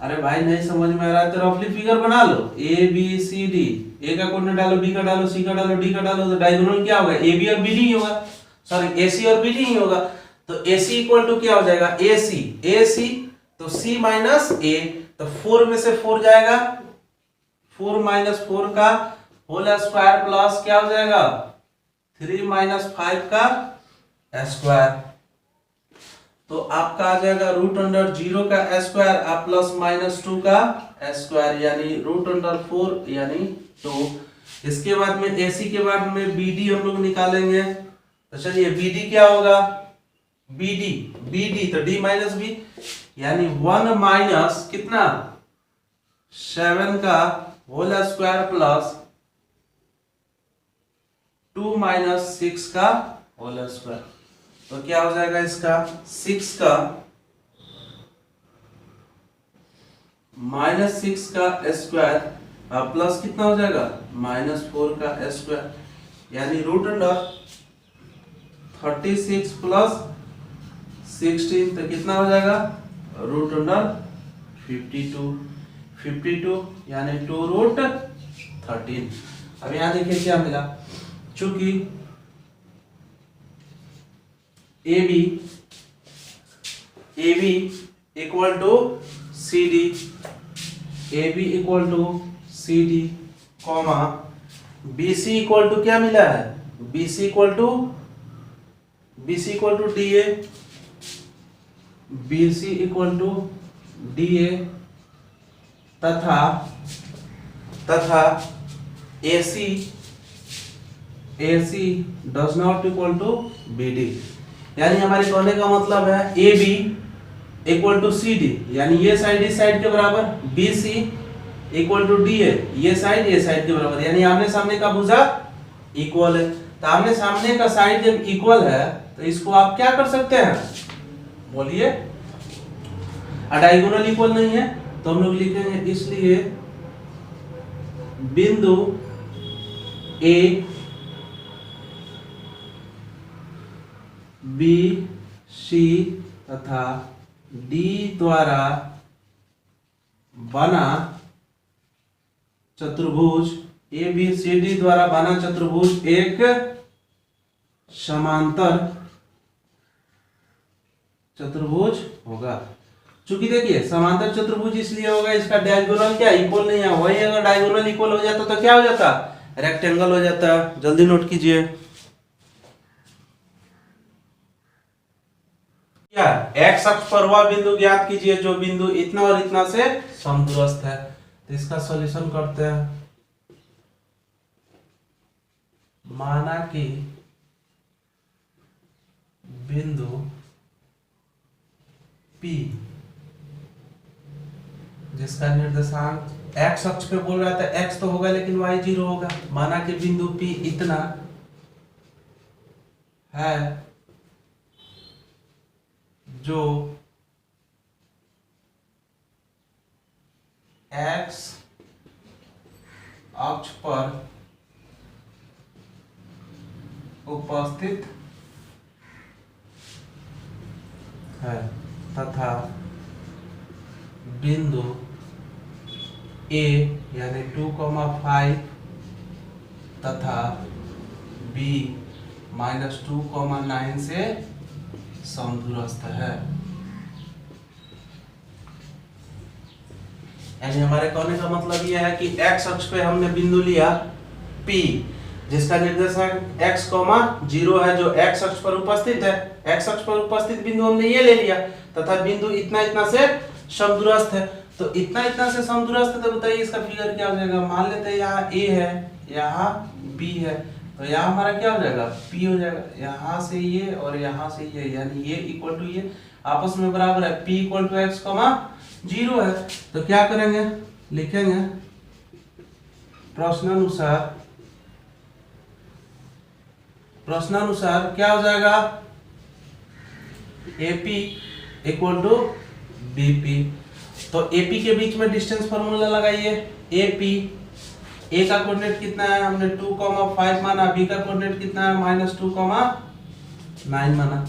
अरे भाई नहीं समझ में आ रहा है तो रफली फिगर बना लो, ABCD, A का कोऑर्डिनेट डालो, B का डालो, C का डालो, D का डालो, तो डायगोनल क्या होगा, AB और BD ही होगा, सॉरी AC और BD ही होगा। तो AC = क्या हो जाएगा, AC तो C - A, तो 4 में से 4 जाएगा, 4 - 4 का होल स्क्वायर प्लस क्या हो जाएगा 3 - 5 का स्क्वायर, तो आपका आ जाएगा रूट अंडर 0 का स्क्वायर आप प्लस -2 का स्क्वायर यानी रूट अंडर 4 यानी 2। इसके बाद में AC के बाद में BD हम लोग निकालेंगे, तो चलिए BD क्या होगा, BD तो D - B यानी 1 - कितना 7 का होल स्क्वायर प्लस 2 - 6 का होल स्क्वायर, तो क्या हो जाएगा इसका 6 का -6 का स्क्वायर प्लस कितना हो जाएगा -4 का स्क्वायर यानी रूट अंडर 36 + 16 तो कितना हो जाएगा रूट अंडर 52 यानी 2√13। अब यहाँ देखिए क्या मिला, चूंकि AB = CD कॉमा BC = क्या मिला है, BC = DA तथा AC does not = BD, यानी हमारे कहने का मतलब है AB = CD यानी ये साइड इस साइड के बराबर, BC = DA ये साइड के बराबर, यानी आमने सामने का भुजा इक्वल है। तो आमने सामने का साइड जब इक्वल है तो इसको आप क्या कर सकते हैं, बोलिए, डायगोनल इक्वल नहीं है तो हम लोग लिखेंगे, इसलिए बिंदु A B C तथा D द्वारा बना चतुर्भुज ABCD द्वारा बना चतुर्भुज एक समांतर चतुर्भुज होगा। चूंकि देखिए समांतर चतुर्भुज इसलिए होगा, इसका डायगोनल क्या इक्वल नहीं है, वही अगर डायगोनल इक्वल हो जाता तो क्या हो जाता, रेक्टेंगल हो जाता। जल्दी नोट कीजिए, क्या एक्स अक्ष पर वह बिंदु ज्ञात कीजिए जो बिंदु इतना और इतना से समदूरस्थ है। तो इसका सॉल्यूशन करते हैं। माना कि बिंदु P जिसका निर्देशांक एक्स अक्ष पे बोल रहा था, एक्स तो होगा लेकिन y 0 होगा। माना कि बिंदु P इतना है जो एक्स अक्ष पर उपस्थित है तथा बिंदु A यानी 2,5 तथा B -2,9 से समदूरस्थ है। यानी हमारे कहने का मतलब यह है कि x अक्ष पे हमने बिंदु लिया P, जिसका निर्देशांक x, 0 है, जो x अक्ष पर उपस्थित है। x अक्ष पर उपस्थित बिंदु हमने ये ले लिया तथा बिंदु इतना इतना से समदूरस्थ है। तो इतना इतना से समदूरस्थ है, तो बताइए इसका फिगर क्या हो जाएगा। मान लेते हैं यहाँ A है, यहाँ B है, तो यहाँ हमारा क्या हो जाएगा, P हो जाएगा। यहाँ से ये और यहाँ से ये, यानी ये इक्वल टू ये आपस में बराबर है। P इक्वल टू x, 0 है। तो क्या करेंगे, लिखेंगे प्रश्नानुसार क्या हो जाएगा, AP इक्वल टू BP। तो AP के बीच में डिस्टेंस फार्मूला लगाइए। AP, A का कोऑर्डिनेट कितना है, हमने 2,5 माना। B का कोऑर्डिनेट कितना है, -2,9 माना।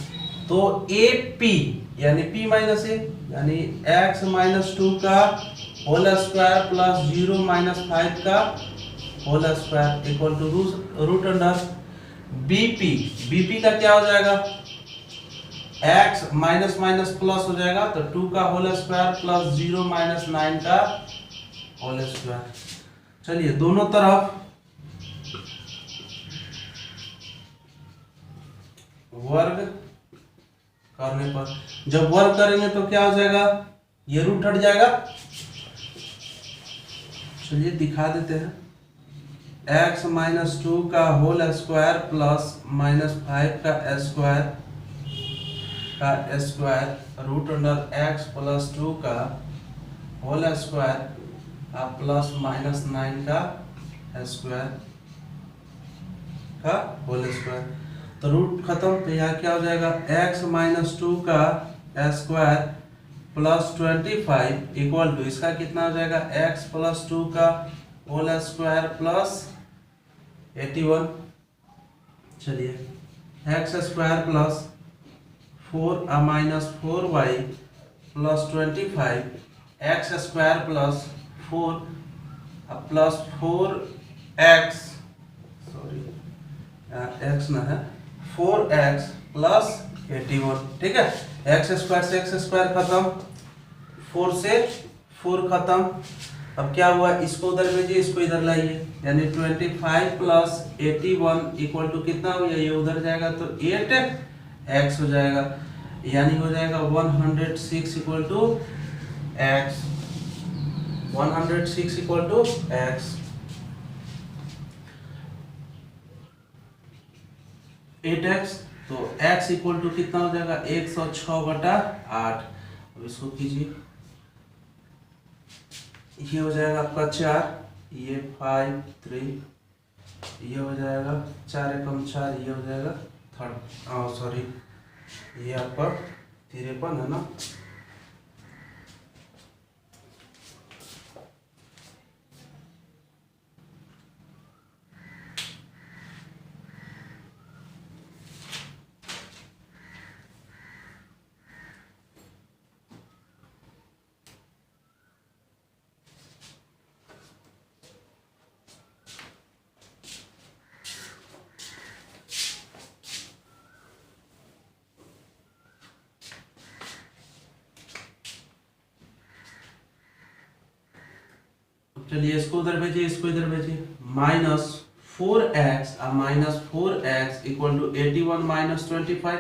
तो AP यानी P माइनस A यानी x माइनस 2 का होल स्क्वायर प्लस 0 माइनस 5 का whole square equal to root under BP का क्या हो जाएगा, x माइनस माइनस प्लस हो जाएगा, तो 2 का होल स्क्वायर प्लस 0 माइनस 9 का होल स्क्वायर। चलिए दोनों तरफ वर्ग करने पर, जब वर्ग करेंगे तो क्या हो जाएगा, ये रूट हट जाएगा। चलिए दिखा देते हैं। x माइनस 2 का होल स्क्वायर प्लस -5 का square root under x plus 2 का होल स्क्वायर प्लस -9 का स्क्वायर का होल स्क्वायर। तो रूट खत्म, तो यहाँ क्या हो जाएगा, x माइनस 2 का स्क्वायर प्लस 25 इक्वल टू इसका कितना हो जाएगा, x प्लस 2 का होल स्क्वायर प्लस 81। चलिए x square plus 4 minus 4y plus 25 x square plus 4 plus 4x, sorry x ना है, 4x प्लस 81। ठीक है, x स्क्वायर से x स्क्वायर खत्म, 4 से 4 खत्म। अब क्या हुआ, इसको उधर भेजिए, इसको इधर लाइए, यानी 25 प्लस 81 इक्वल टू कितना हो गया, ये उधर जाएगा तो 8x हो जाएगा, यानी हो जाएगा 106 equal to x, 106 equal to x। 8x, तो x इक्वल टू कितना हो जाएगा, 106/8। अब इसको कीजिए, ये हो जाएगा आपका 4, ये 5 3, ये हो जाएगा 4 एकम 4, ये हो जाएगा 3, सॉरी ये आपका 53 है ना। चलिए इसको उधर भेजिए, इसको इधर भेजिए, -4x इक्वल टू 81 माइनस 25,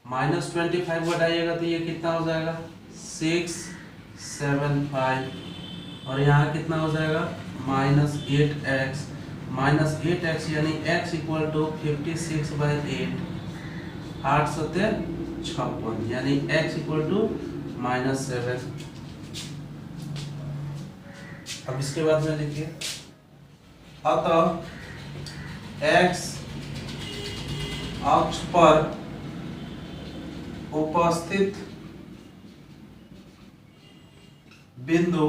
-25 घटाइएगा तो ये कितना हो जाएगा, 675, और यहाँ कितना हो जाएगा, -8x यानी x इक्वल टू 56/8, 8 सत्ते 56, यानी x इक्वल टू -7। अब इसके बाद में लिखिए, अतः x अक्ष पर उपस्थित बिंदु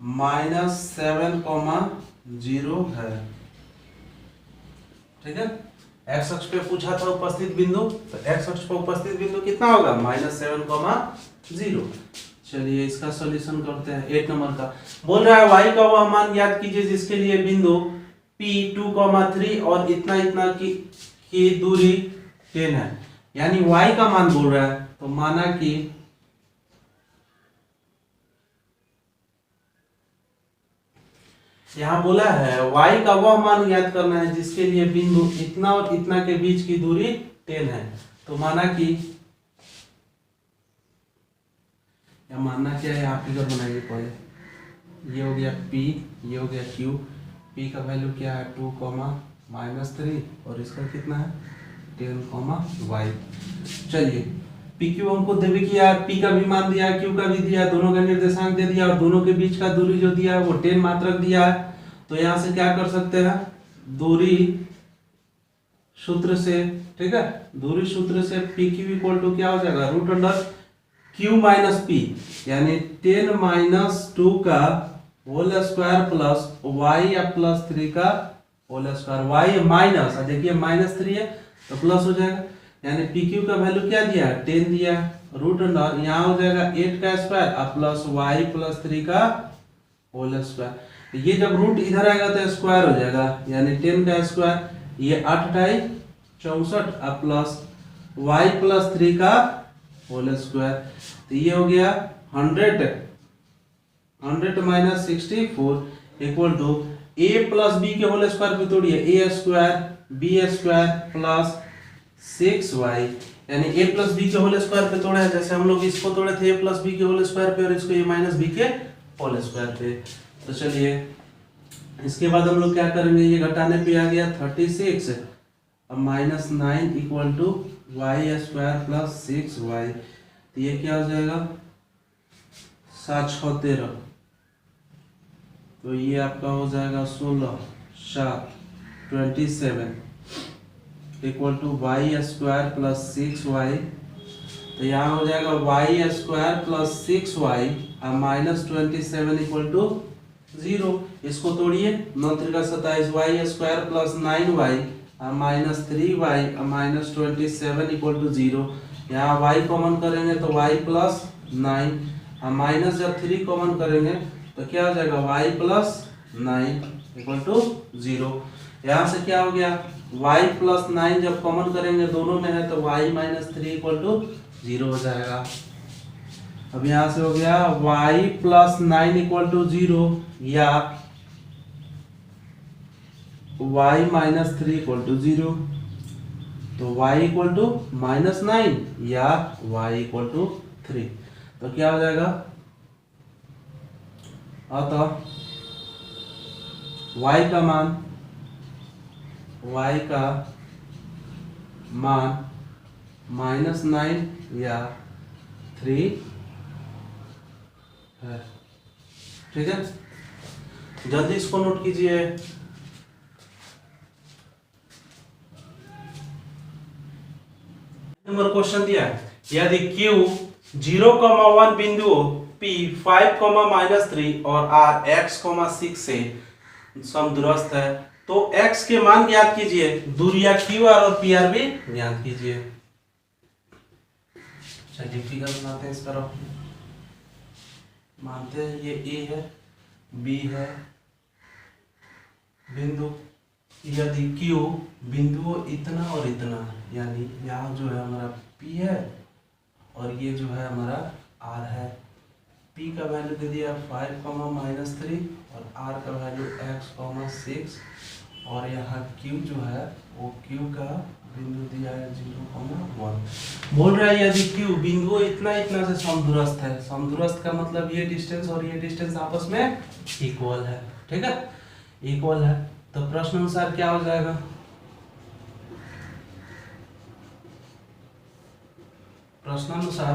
-7,0 है। ठीक है, x अक्ष पे पूछा था उपस्थित बिंदु, तो x अक्ष पर उपस्थित बिंदु कितना होगा, -7,0। चलिए इसका सॉल्यूशन करते हैं। 8 नंबर का बोल रहा है y का वह मान ज्ञात कीजिए जिसके लिए बिंदु P 2,3 और इतना इतना की दूरी 10 है, यानी y का मान बोल रहा है। तो माना कि यहाँ बोला है y का वह मान ज्ञात करना है जिसके लिए बिंदु इतना और इतना के बीच की दूरी 10 है। तो माना कि या मानना क्या है, आप फिगर बनाइए पहले। ये हो गया p, ये हो गया q। p का वैल्यू क्या है 2, -3 और इसका कितना है 10, y। चलिए पी क्यू हमको देवे कि यार p का भी मान दिया, q का भी दिया, दोनों का निर्देशांक दे दिया और दोनों के बीच का दूरी जो दिया है वो 10 मात्रक दिया है। तो यहाँ से क्या कर सकते हैं, दूरी सूत्र से, ठीक है, दूरी सूत्र से पी क्यू इक्वल टू क्या हो जाएगा √q माइनस पी, यानी 10 - 2 का होल स्क्वायर प्लस y या +3 का होल स्क्वायर, y माइनस, देखिए -3 है तो प्लस हो जाएगा, यानी पी क्यू का वैल्यू क्या दिया है 10 दिया है, √, यहाँ हो जाएगा 8 का स्क्वायर और प्लस y +3 का होल स्क्वायर। ये जब रूट इधर आएगा तो स्क्वायर हो जाएगा, यानी 10 का स्क्वायर, ये 8 × 64 और प्लस y +3 का होल स्क्वायर। तो ये हो गया 100 - 64 इक्वल टू a + b के होल स्क्वायर पे तोड़िए, a² b² प्लस 6y, यानी a + b के होल स्क्वायर पे तोड़ा है, जैसे हम लोग इसको तोड़े थे a + b के होल स्क्वायर पे और इसको a - b के होल स्क्वायर पे। तो चलिए इसके बाद हम लोग क्या करेंगे, ये घटाने पे आ गया 36 और -9 equal to y² plus 6y। तो ये क्या हो जाएगा 7 × 6 = 13, तो ये आपका हो जाएगा 16 × 7 = 27 equal to y² plus 6y। तो यहाँ हो जाएगा y² प्लस 6y और -27 इक्वल टू 0। इसको तोड़िए, 9 × 3 = 27, y² प्लस 9y और -3y और -27 इक्वल टू 0। यहाँ y कॉमन करेंगे तो y प्लस 9 और माइनस जब 3 कॉमन करेंगे तो क्या हो जाएगा y प्लस 9 इक्वल टू 0। यहाँ से क्या हो गया y प्लस 9 जब कॉमन करेंगे दोनों में है तो y - 3 इक्वल टू 0 हो जाएगा। अब यहाँ से हो गया y प्लस 9 इक्वल टू 0 या y - 3 इक्वल टू 0। तो y इक्वल टू -9 या y इक्वल टू 3। तो क्या हो जाएगा, अतः y का मान -9 या 3 है। ठीक है, जल्दी इसको नोट कीजिए। नंबर क्वेश्चन दिया है, यदि Q 0,1 बिंदुओं P 5, -3 और R x, 6 से समदूरस्थ है तो x के मान ज्ञात कीजिए, दूरियां QR और PR भी ज्ञात कीजिए। चलिए फिगर बनाते हैं इस तरफ। मानते हैं ये A है, B है बिंदु, यदि Q बिंदु इतना और इतना, यानी यहाँ जो है हमारा P है और ये जो है हमारा R है। P का वैल्यू दे दिया 5, -3 और R का वैल्यू x, 6 और यहाँ Q जो है वो Q का बिंदु दिया है 0,1। बोल रहा है यदि Q बिंदु इतना इतना से समदूरस्थ है, समदूरस्थ का मतलब ये डिस्टेंस और ये डिस्टेंस आपस में इक्वल है। ठीक है, इक्वल है, तो प्रश्न अनुसार क्या हो जाएगा, प्रश्नानुसार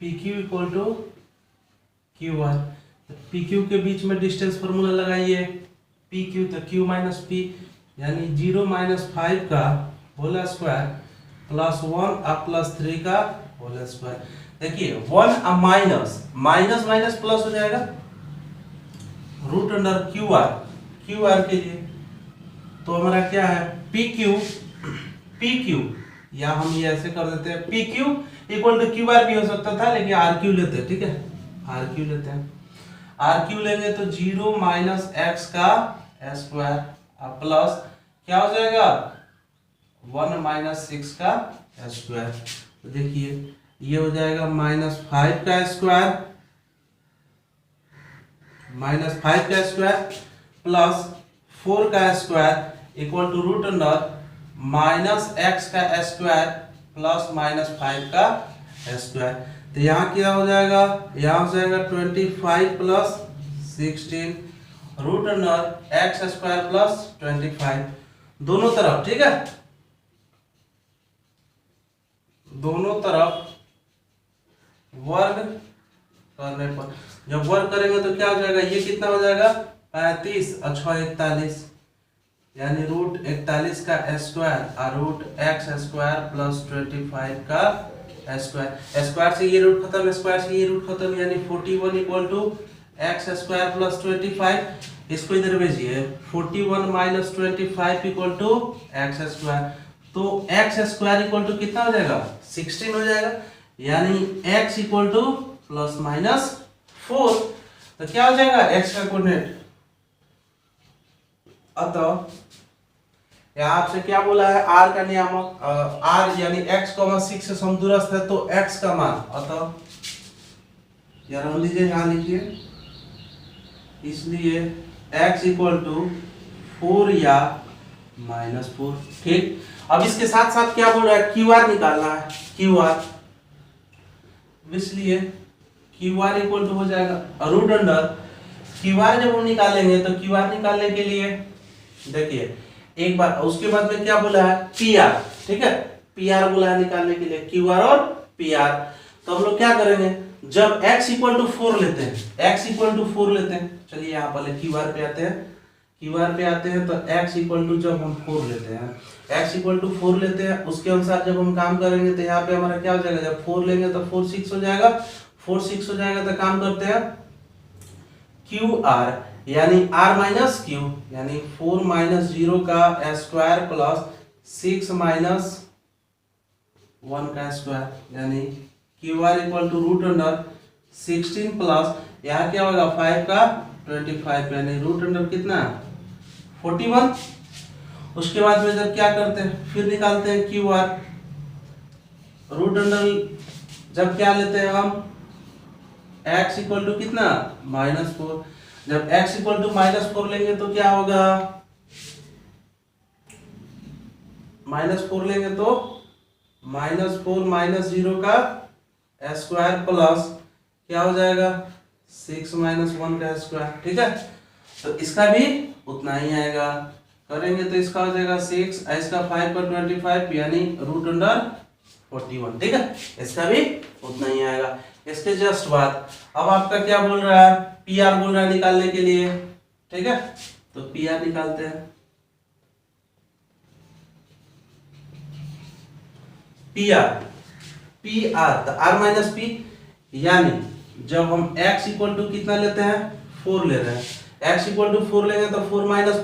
PQ equal to QR। PQ के बीच में डिस्टेंस फॉर्मूला लगाइए, PQ तो Q - P, यानी 0 - 5 का होल स्क्वायर प्लस 1 और प्लस 3 का होल स्क्वायर। देखिए 1 और माइनस प्लस हो जाएगा, √QR के लिए तो हमारा क्या है PQ, या हम ये ऐसे कर देते हैं PQ इक्वल टू QR भी हो सकता था, लेकिन RQ लेते हैं। ठीक है, RQ लेते हैं, RQ लेंगे तो 0 - x का स्क्वायर प्लस क्या हो जाएगा 1 - 6 का स्क्वायर। तो देखिए ये हो जाएगा -5 का स्क्वायर -5 का स्क्वायर प्लस 4 का square equal to root under -x का स्क्वायर प्लस -5 का स्क्वायर। तो यहाँ क्या हो जाएगा, यहाँ हो जाएगा 25 plus 16 root under x square plus 25 दोनों तरफ, ठीक है, दोनों तरफ वर्ग करने पर, जब वर्ग करेंगे तो क्या हो जाएगा, ये कितना हो जाएगा 35 और 6 41, यानी रूट 41 का स्क्वायर और रूट x स्क्वायर प्लस 25 का स्क्वायर। स्क्वायर से ये रूट खत्म, स्क्वायर से ये रूट खत्म, यानी 41 equal to x square plus 25। इसको इधर भेजिए, 41 minus 25 equal to x square. तो x स्क्वायर इक्वल टू कितना हो जाएगा 16 हो जाएगा, यानी x equal to plus minus 4। तो क्या हो जाएगा x का कोऑर्डिनेट। अतः यहाँ आपसे क्या बोला है, r का नियामक, r यानी x, 6 से समदूरस्थ है, तो x का मान, अतः यार हम लीजिए, यहाँ लीजिए, इसलिए x इक्वल टू 4 या -4। ठीक, अब इसके साथ साथ क्या बोल रहा है, क्यू आर निकालना है, क्यू आर, इसलिए क्यू आर इक्वल टू हो जाएगा रूट अंडर क्यू आर। जब हम निकालेंगे तो क्यू आर निकालने के लिए देखिए एक बार, उसके बाद में क्या बोला है पी आर, ठीक है, पी आर बोला है निकालने के लिए, क्यू आर और पी आर। तो हम लोग क्या करेंगे, जब x इक्वल टू 4 लेते हैं, x इक्वल टू 4 लेते हैं, चलिए यहाँ पहले क्यू आर पे आते हैं, क्यू आर पे आते हैं, तो x इक्वल टू जब हम 4 लेते हैं, x इक्वल टू 4 लेते हैं, उसके अनुसार जब हम काम करेंगे तो यहाँ पे हमारा क्या हो जाएगा, जब 4 लेंगे तो 4 6 हो जाएगा, 4 6 हो जाएगा, तो काम करते हैं क्यू आर यानी r माइनस क्यू, यानी 4 माइनस 0 का स्क्वायर प्लस 6 माइनस 1 का स्क्वायर, यानी Q R equal to root under 16 plus यहाँ क्या होगा 5 का 25, यानी रूट अंडर कितना 41। उसके बाद में जब क्या करते हैं, फिर निकालते हैं क्यू आर, रूट अंडर जब क्या लेते हैं हम x इक्वल टू कितना -4, जब x इक्वल टू -4 लेंगे तो क्या होगा, -4 लेंगे तो -4 माइनस 0 का स्क्वायर प्लस क्या हो जाएगा 6 माइनस 1 का स्क्वायर, ठीक है। तो इसका भी उतना ही आएगा, करेंगे तो इसका हो जाएगा 6, इसका 5 पर 25, यानी रूट अंडर 41, ठीक है, इसका भी उतना ही आएगा। इसके जस्ट बाद अब आपका क्या बोल रहा है, पी आर बोल रहा है निकालने के लिए, ठीक है, तो पी आर निकालते हैं। पी आर तो आर माइनस पी, यानी जब हम x इक्वल टू कितना लेते हैं 4 ले रहे हैं, x इक्वल टू 4 लेंगे तो 4 माइनस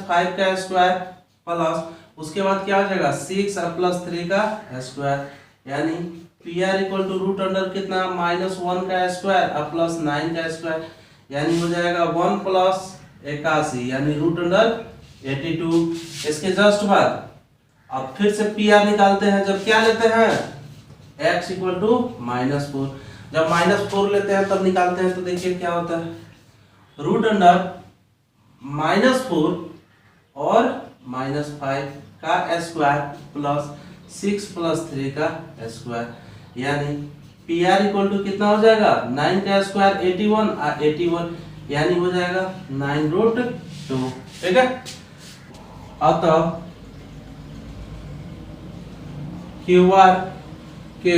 5 का स्क्वायर प्लस उसके बाद क्या हो जाएगा 6 और प्लस 3 का स्क्वायर, यानी P R equal to root under कितना -1 का स्क्वायर और प्लस 9 का स्क्वायर, यानी हो जाएगा 1 प्लस 81, यानी रूट अंडर 82। इसके जस्ट बाद अब फिर से पी आर निकालते हैं, जब क्या लेते हैं x इक्वल टू -4, जब -4 लेते हैं तब निकालते हैं, तो देखिए क्या होता है रूट अंडर -4 और -5 का स्क्वायर प्लस 6 प्लस 3 का स्क्वायर, यानी पी आर इक्वल टू कितना हो जाएगा 9 का स्क्वायर 81 और 81, यानी हो जाएगा 9√2, ठीक है। अतः क्यू आर के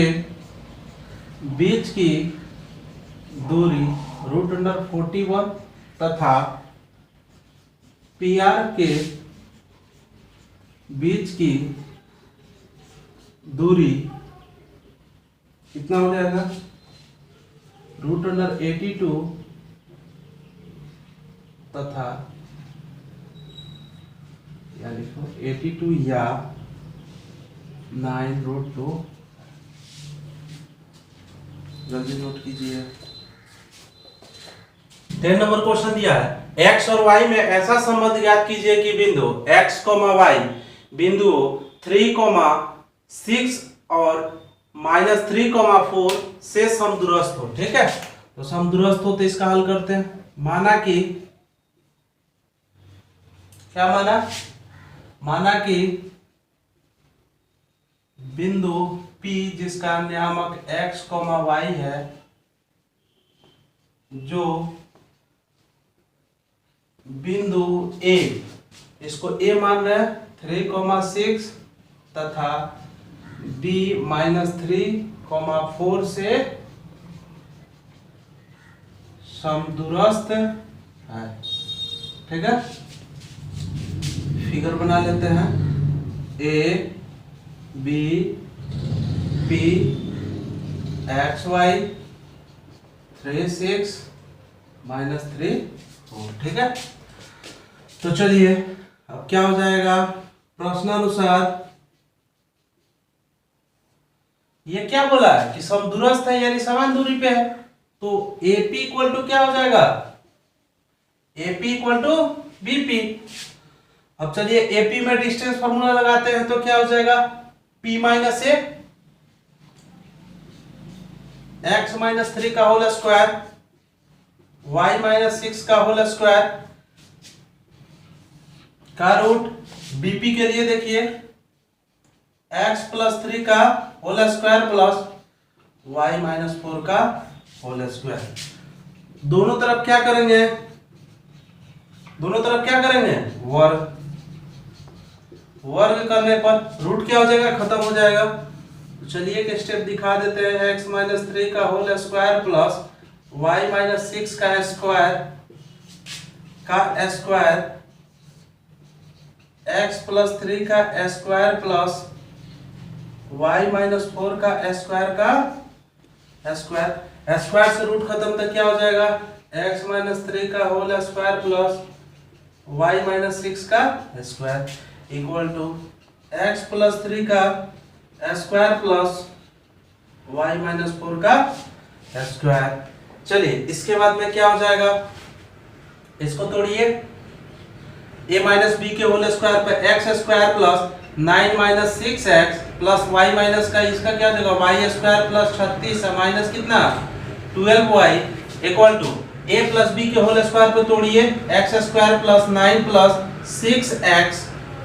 बीच की दूरी रूट अंडर 41 तथा पी आर के बीच की दूरी कितना हो जाएगा रूट अंडर 82 तथा या लिखो 82 या 9√2, जल्दी नोट कीजिए। 10 नंबर क्वेश्चन दिया है x और y में ऐसा संबंध ज्ञात कीजिए कि बिंदु x, y बिंदु 3, 6 और -3, 4 से समदूरस्थ हो, ठीक है। तो समदूरस्थ हो तो इसका हल करते हैं। माना कि क्या माना कि बिंदु P जिसका नियामक x, y है, जो बिंदु A, इसको A मान रहे हैं 3,6 तथा B -3,4 से समदूरस्थ है। ठीक है, फिगर बना लेते हैं। A B P x y 3 6 -3 4। ठीक है, तो चलिए अब क्या हो जाएगा, प्रश्नानुसार ये क्या बोला है कि समदूरस्थ है यानी समान दूरी पे है, तो AP इक्वल टू क्या हो जाएगा, AP इक्वल टू BP। अब चलिए AP में डिस्टेंस फॉर्मूला लगाते हैं तो क्या हो जाएगा, P माइनस A x -3 का होल स्क्वायर y -6 का होल स्क्वायर का रूट। BP के लिए देखिए x +3 का होल स्क्वायर प्लस y -4 का होल स्क्वायर। दोनों तरफ क्या करेंगे, वर्ग। वर्ग करने पर रूट क्या हो जाएगा, खत्म हो जाएगा। तो चलिए एक स्टेप दिखा देते हैं, x -3 का होल स्क्वायर प्लस y -6 का स्क्वायर x +3 का स्क्वायर प्लस y -4 का स्क्वायर से रूट खत्म, तो क्या हो जाएगा, x -3 का होल स्क्वायर प्लस y -6 का स्क्वायर इक्वल टू x +3 का स्क्वायर प्लस y -4 का स्क्वायर। चलिए इसके बाद में क्या हो जाएगा, इसको तोड़िए, a -b के होल स्क्वायर पे x square plus 9 - 6x plus y minus का इसका क्या हो जाएगा, y स्क्वायर प्लस 36 माइनस कितना 12y equal to a + b के होल स्क्वायर पे तोड़िए, x square plus 9 plus 6x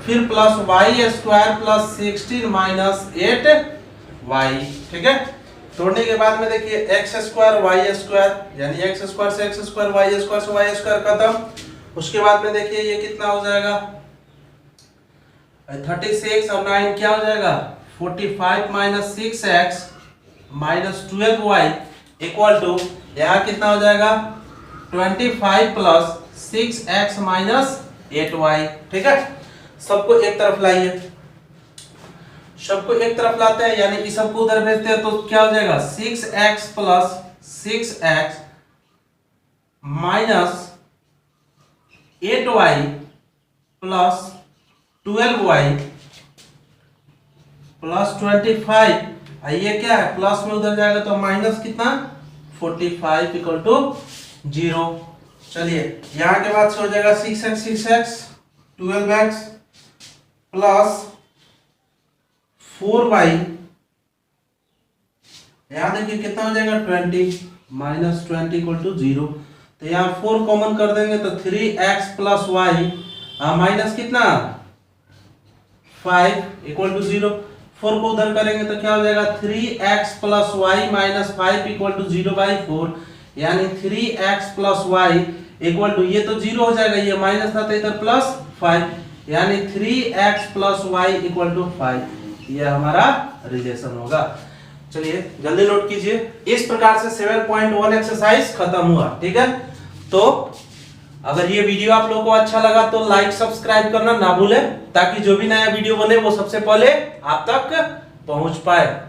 फिर plus y square plus 16 - 8y। ठीक है, तोड़ने के बाद में देखिए x स्क्वायर y स्क्वायर यानी x स्क्वायर से x स्क्वायर, y स्क्वायर से y स्क्वायर खत्म। उसके बाद में देखिए ये कितना हो जाएगा, 36 और 9 क्या हो जाएगा, 45 - 6x - 12y इक्वल टू यहाँ कितना हो जाएगा, 25 + 6x - 8y। ठीक है, सबको एक तरफ लाइए, सबको एक तरफ लाते हैं यानी कि सबको उधर भेजते हैं, तो क्या हो जाएगा, 6x + 6x - 8y plus 12y plus 25, ये क्या है, प्लस में उधर जाएगा तो माइनस कितना 45 इक्वल टू 0। चलिए यहाँ के बाद से हो जाएगा 6x 12x प्लस 4y, यहाँ देखिए कितना हो जाएगा 20 - 20 इक्वल टू 0। तो यहाँ 4 कॉमन कर देंगे तो 3x प्लस y माइनस कितना 5 इक्वल टू 0। 4 को उधर करेंगे तो क्या हो जाएगा, 3x plus y minus 5 equal to 0/4 यानी 3x plus y equal to, ये तो 0 हो जाएगा, ये माइनस था तो इधर प्लस 5 यानी 3x plus y equal to 5। ये हमारा रिलेशन होगा। चलिए जल्दी नोट कीजिए। इस प्रकार से 7.1 एक्सरसाइज खत्म हुआ। ठीक है, तो अगर ये वीडियो आप लोगों को अच्छा लगा तो लाइक सब्सक्राइब करना ना भूलें, ताकि जो भी नया वीडियो बने वो सबसे पहले आप तक पहुंच पाए।